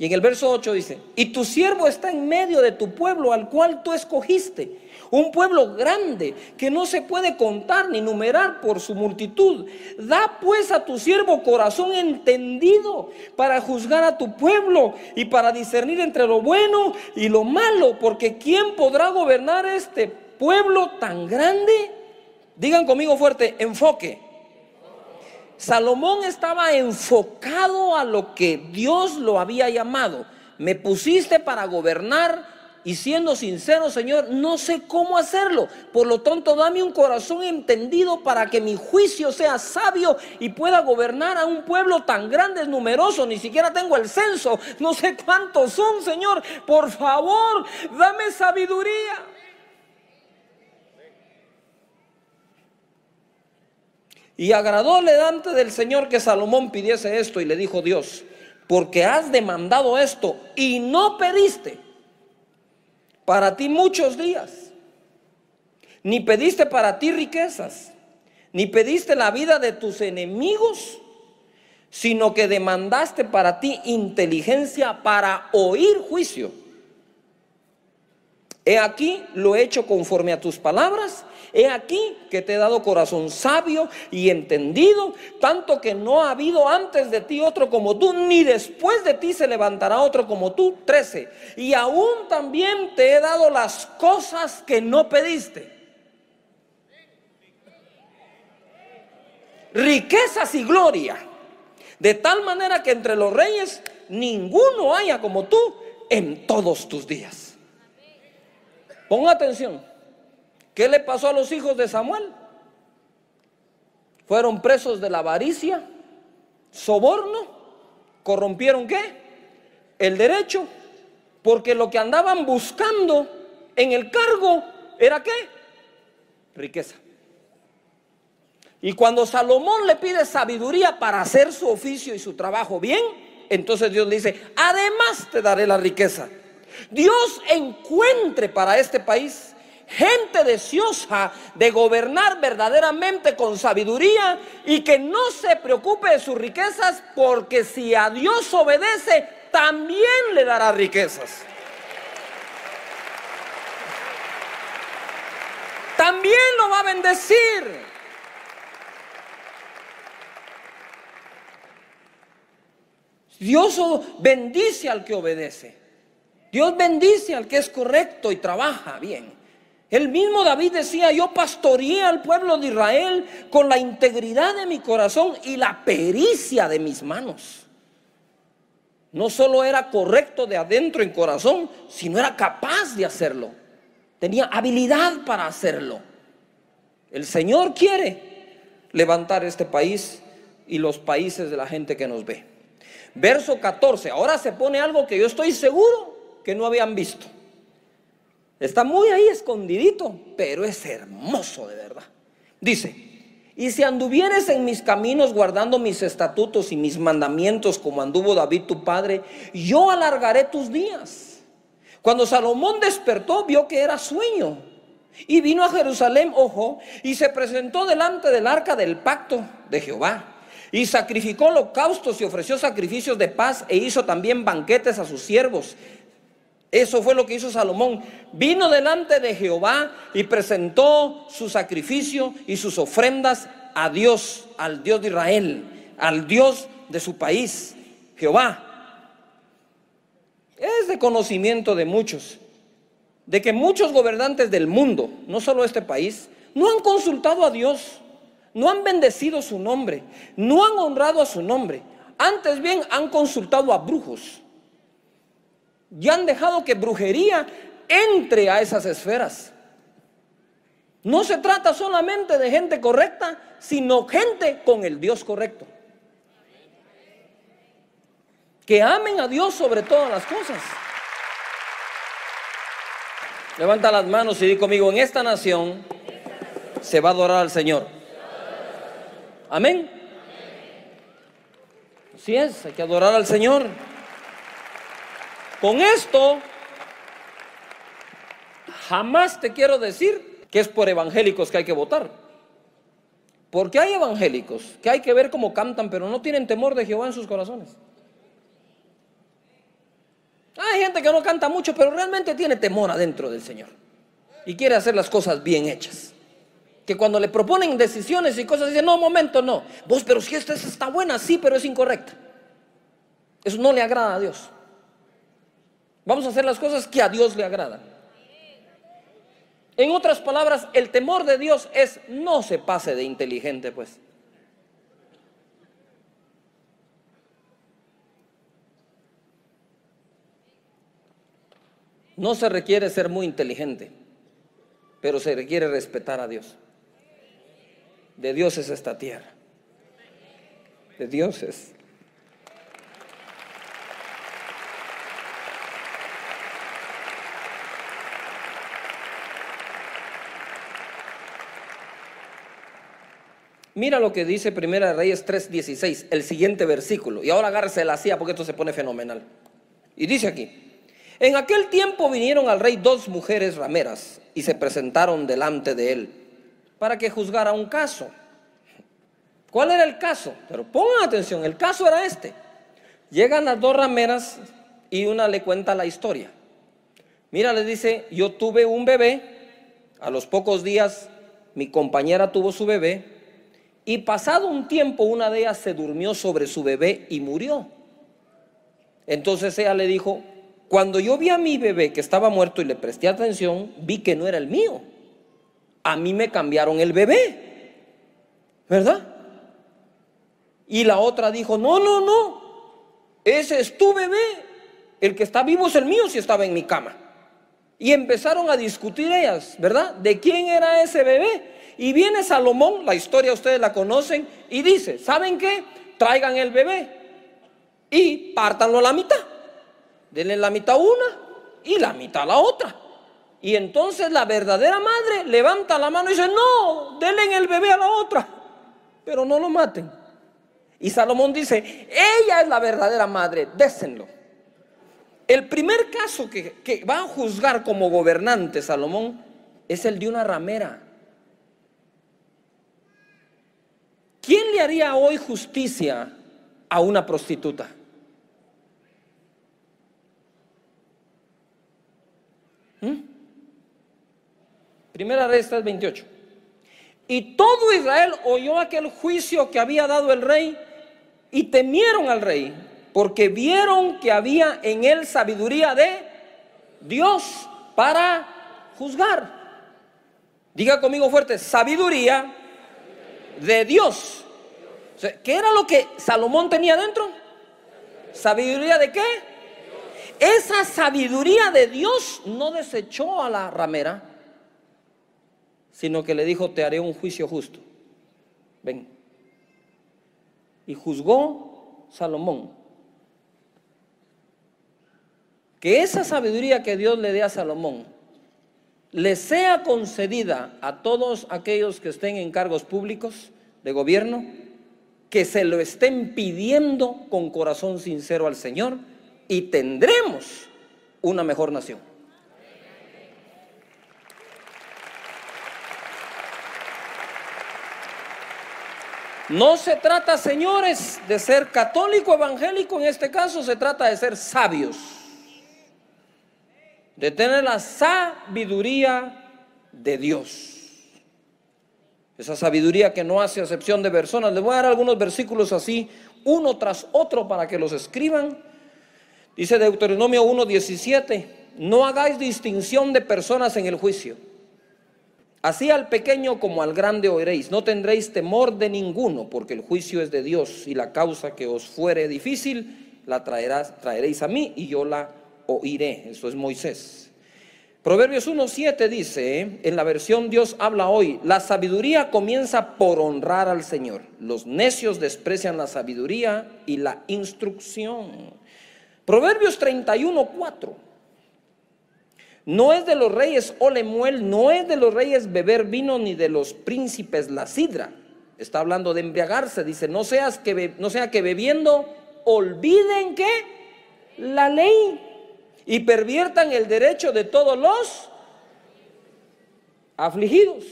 A: Y en el verso 8 dice, y tu siervo está en medio de tu pueblo al cual tú escogiste, un pueblo grande que no se puede contar ni numerar por su multitud. Da pues a tu siervo corazón entendido para juzgar a tu pueblo y para discernir entre lo bueno y lo malo, porque ¿quién podrá gobernar este pueblo tan grande? Digan conmigo fuerte, enfoque. Salomón estaba enfocado a lo que Dios lo había llamado. Me pusiste para gobernar y siendo sincero, Señor, no sé cómo hacerlo. Por lo tanto, dame un corazón entendido para que mi juicio sea sabio y pueda gobernar a un pueblo tan grande, numeroso. Ni siquiera tengo el censo, no sé cuántos son, Señor. Por favor, dame sabiduría. Y agradóle delante del Señor que Salomón pidiese esto, y le dijo Dios: porque has demandado esto y no pediste para ti muchos días, ni pediste para ti riquezas, ni pediste la vida de tus enemigos, sino que demandaste para ti inteligencia para oír juicio. He aquí lo he hecho conforme a tus palabras. He aquí que te he dado corazón sabio y entendido, tanto que no ha habido antes de ti otro como tú, ni después de ti se levantará otro como tú. 13. Y aún también te he dado las cosas que no pediste, riquezas y gloria, de tal manera que entre los reyes ninguno haya como tú en todos tus días. Ponga atención. ¿Qué le pasó a los hijos de Samuel? Fueron presos de la avaricia, soborno, corrompieron ¿qué? El derecho, porque lo que andaban buscando en el cargo era ¿qué? Riqueza. Y cuando Salomón le pide sabiduría para hacer su oficio y su trabajo bien, entonces Dios le dice: además te daré la riqueza. Dios encuentre para este país gente deseosa de gobernar verdaderamente con sabiduría y que no se preocupe de sus riquezas, porque si a Dios obedece, también le dará riquezas. También lo va a bendecir. Dios bendice al que obedece. Dios bendice al que es correcto y trabaja bien. El mismo David decía: yo pastoreé al pueblo de Israel con la integridad de mi corazón y la pericia de mis manos. No solo era correcto de adentro en corazón, sino era capaz de hacerlo. Tenía habilidad para hacerlo. El Señor quiere levantar este país y los países de la gente que nos ve. Verso 14, ahora se pone algo que yo estoy seguro que no habían visto. Está muy ahí escondidito, pero es hermoso de verdad. Dice: y si anduvieres en mis caminos guardando mis estatutos y mis mandamientos como anduvo David tu padre, yo alargaré tus días. Cuando Salomón despertó, vio que era sueño, y vino a Jerusalén, ojo, y se presentó delante del arca del pacto de Jehová, y sacrificó holocaustos y ofreció sacrificios de paz, e hizo también banquetes a sus siervos. Eso fue lo que hizo Salomón. Vino delante de Jehová y presentó su sacrificio y sus ofrendas a Dios, al Dios de Israel, al Dios de su país, Jehová. Es de conocimiento de muchos, de que muchos gobernantes del mundo, no solo este país, no han consultado a Dios, no han bendecido su nombre, no han honrado a su nombre. Antes bien han consultado a brujos. Y han dejado que brujería entre a esas esferas. No se trata solamente de gente correcta, sino gente con el Dios correcto, que amen a Dios sobre todas las cosas. Levanta las manos y di conmigo: en esta nación se va a adorar al Señor. Amén. Así es, hay que adorar al Señor. Con esto, jamás te quiero decir que es por evangélicos que hay que votar. Porque hay evangélicos que hay que ver cómo cantan, pero no tienen temor de Jehová en sus corazones. Hay gente que no canta mucho, pero realmente tiene temor adentro del Señor y quiere hacer las cosas bien hechas. Que cuando le proponen decisiones y cosas, dicen: no, momento, no. Vos, pero si esta está buena, sí, pero es incorrecta. Eso no le agrada a Dios. Vamos a hacer las cosas que a Dios le agradan. En otras palabras, el temor de Dios es: no se pase de inteligente, pues. No se requiere ser muy inteligente, pero se requiere respetar a Dios. De Dios es esta tierra. De Dios es. Mira lo que dice Primera de Reyes 3:16, el siguiente versículo. Y ahora agárrese de la silla porque esto se pone fenomenal. Y dice aquí: en aquel tiempo vinieron al rey 2 mujeres rameras y se presentaron delante de él para que juzgara un caso. ¿Cuál era el caso? Pero pongan atención, el caso era este. Llegan las 2 rameras y una le cuenta la historia. Mira, le dice: yo tuve un bebé, a los pocos días mi compañera tuvo su bebé, y pasado un tiempo una de ellas se durmió sobre su bebé y murió. Entonces ella le dijo: cuando yo vi a mi bebé que estaba muerto y le presté atención, vi que no era el mío. A mí me cambiaron el bebé, ¿verdad? Y la otra dijo: no, no, no, ese es tu bebé, el que está vivo es el mío si estaba en mi cama. Y empezaron a discutir ellas, ¿verdad? ¿De quién era ese bebé? Y viene Salomón, la historia ustedes la conocen, y dice: ¿saben qué? Traigan el bebé y pártanlo a la mitad. Denle la mitad a una y la mitad a la otra. Y entonces la verdadera madre levanta la mano y dice: no, denle el bebé a la otra, pero no lo maten. Y Salomón dice: ella es la verdadera madre, désenlo. El primer caso que va a juzgar como gobernante Salomón es el de una ramera. ¿Quién le haría hoy justicia a una prostituta? Primera Reyes 3:28. Y todo Israel oyó aquel juicio que había dado el rey y temieron al rey, porque vieron que había en él sabiduría de Dios para juzgar. Diga conmigo fuerte: sabiduría de Dios. O sea, ¿qué era lo que Salomón tenía dentro? ¿Sabiduría de qué? Esa sabiduría de Dios no desechó a la ramera, sino que le dijo: te haré un juicio justo. Ven. Y juzgó Salomón. Que esa sabiduría que Dios le dé a Salomón le sea concedida a todos aquellos que estén en cargos públicos de gobierno, que se lo estén pidiendo con corazón sincero al Señor, y tendremos una mejor nación. No se trata, señores, de ser católico evangélico. En este caso se trata de ser sabios, de tener la sabiduría de Dios. Esa sabiduría que no hace acepción de personas. Les voy a dar algunos versículos así, uno tras otro, para que los escriban. Dice Deuteronomio 1:17: no hagáis distinción de personas en el juicio. Así al pequeño como al grande oiréis. No tendréis temor de ninguno, porque el juicio es de Dios, y la causa que os fuere difícil la traeréis a mí, y yo la oiré. Eso es Moisés. Proverbios 1:7 dice, en la versión Dios habla hoy: la sabiduría comienza por honrar al Señor. Los necios desprecian la sabiduría y la instrucción. Proverbios 31:4: no es de los reyes Olemuel, no es de los reyes beber vino, ni de los príncipes la sidra. Está hablando de embriagarse. Dice: no sea que bebiendo olviden que la ley y perviertan el derecho de todos los afligidos.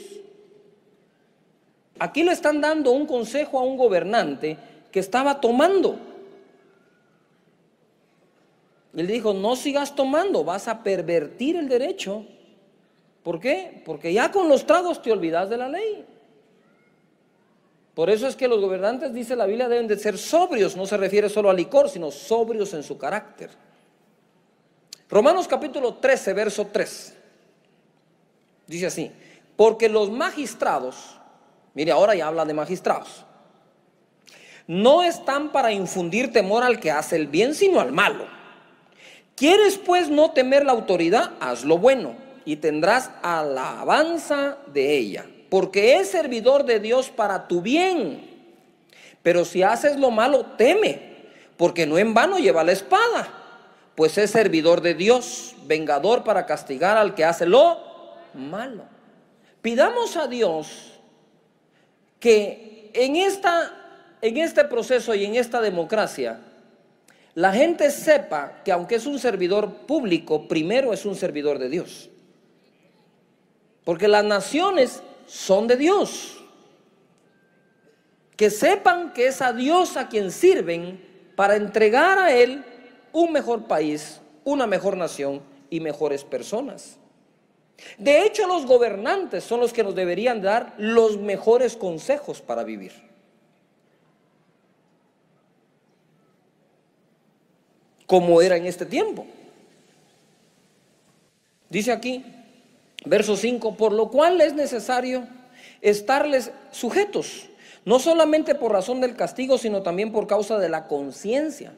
A: Aquí le están dando un consejo a un gobernante que estaba tomando. Él dijo: no sigas tomando, vas a pervertir el derecho. ¿Por qué? Porque ya con los tragos te olvidas de la ley. Por eso es que los gobernantes, dice la Biblia, deben de ser sobrios. No se refiere solo al licor, sino sobrios en su carácter. Romanos capítulo 13, verso 3. Dice así: porque los magistrados, mire, ahora ya habla de magistrados, no están para infundir temor al que hace el bien, sino al malo. ¿Quieres pues no temer la autoridad? Haz lo bueno y tendrás alabanza de ella, porque es servidor de Dios para tu bien. Pero si haces lo malo, teme, porque no en vano lleva la espada, pues es servidor de Dios, vengador para castigar al que hace lo malo. Pidamos a Dios que en este proceso y en esta democracia, la gente sepa que aunque es un servidor público, primero es un servidor de Dios. Porque las naciones son de Dios. Que sepan que es a Dios a quien sirven para entregar a Él un mejor país, una mejor nación y mejores personas. De hecho, los gobernantes son los que nos deberían dar los mejores consejos para vivir. Como era en este tiempo. Dice aquí, verso 5, por lo cual es necesario estarles sujetos, no solamente por razón del castigo, sino también por causa de la conciencia.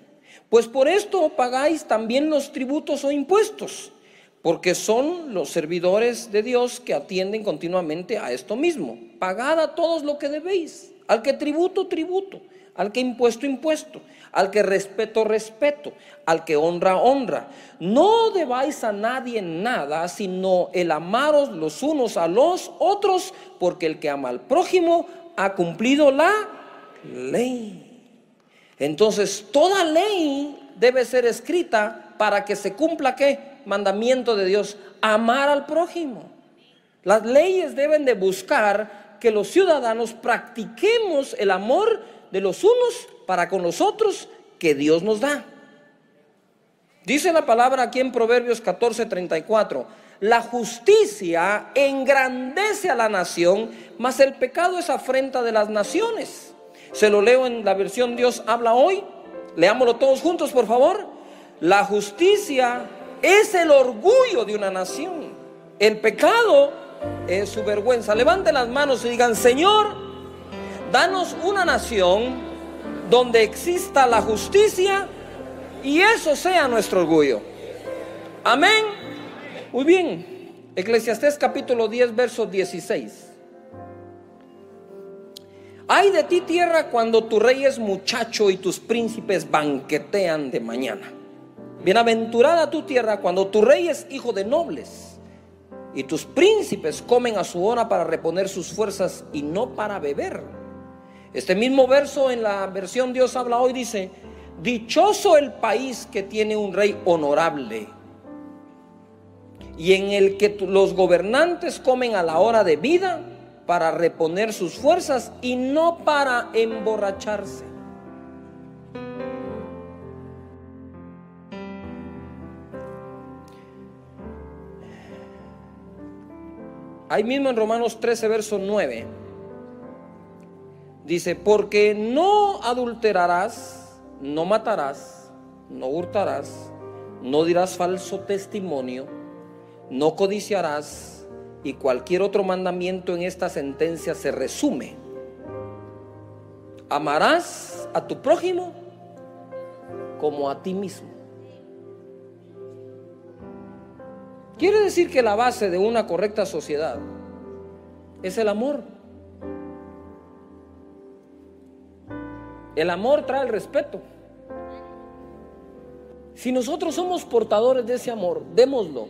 A: Pues por esto pagáis también los tributos o impuestos, porque son los servidores de Dios que atienden continuamente a esto mismo. Pagad a todos lo que debéis, al que tributo, tributo, al que impuesto, impuesto, al que respeto, respeto, al que honra, honra. No debáis a nadie nada, sino el amaros los unos a los otros, porque el que ama al prójimo ha cumplido la ley. Entonces, toda ley debe ser escrita para que se cumpla, ¿qué? Mandamiento de Dios, amar al prójimo. Las leyes deben de buscar que los ciudadanos practiquemos el amor de los unos para con los otros que Dios nos da. Dice la palabra aquí en Proverbios 14:34, la justicia engrandece a la nación, mas el pecado es afrenta de las naciones. Se lo leo en la versión Dios habla hoy. Leámoslo todos juntos, por favor. La justicia es el orgullo de una nación. El pecado es su vergüenza. Levanten las manos y digan: Señor, danos una nación donde exista la justicia y eso sea nuestro orgullo. Amén. Muy bien. Eclesiastés capítulo 10, verso 16. Ay de ti, tierra, cuando tu rey es muchacho y tus príncipes banquetean de mañana. Bienaventurada tu tierra cuando tu rey es hijo de nobles y tus príncipes comen a su hora para reponer sus fuerzas y no para beber. Este mismo verso en la versión Dios habla hoy dice: dichoso el país que tiene un rey honorable y en el que los gobernantes comen a la hora de vida para reponer sus fuerzas y no para emborracharse. Ahí mismo en Romanos 13, verso 9, dice: porque no adulterarás, no matarás, no hurtarás, no dirás falso testimonio, no codiciarás, y cualquier otro mandamiento en esta sentencia se resume: amarás a tu prójimo como a ti mismo. Quiere decir que la base de una correcta sociedad es el amor. El amor trae el respeto. Si nosotros somos portadores de ese amor, démoslo,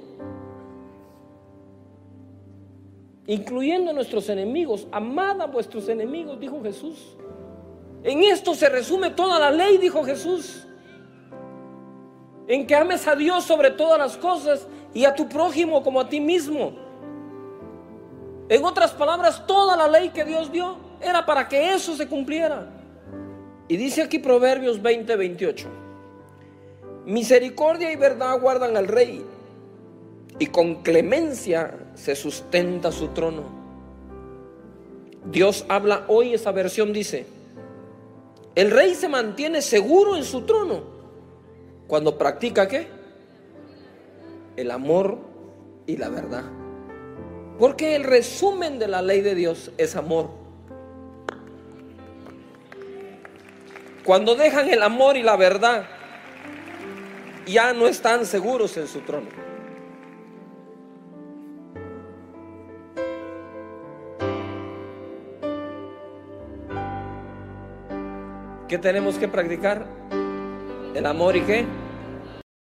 A: incluyendo a nuestros enemigos. Amad a vuestros enemigos, dijo Jesús. En esto se resume toda la ley, dijo Jesús. En que ames a Dios sobre todas las cosas y a tu prójimo como a ti mismo. En otras palabras, toda la ley que Dios dio era para que eso se cumpliera. Y dice aquí Proverbios 20:28: misericordia y verdad guardan al rey, y con clemencia se sustenta su trono. Dios habla hoy, esa versión dice: el rey se mantiene seguro en su trono cuando practica ¿qué? El amor y la verdad. Porque el resumen de la ley de Dios es amor. Cuando dejan el amor y la verdad, ya no están seguros en su trono. ¿Qué tenemos que practicar? El amor y ¿qué?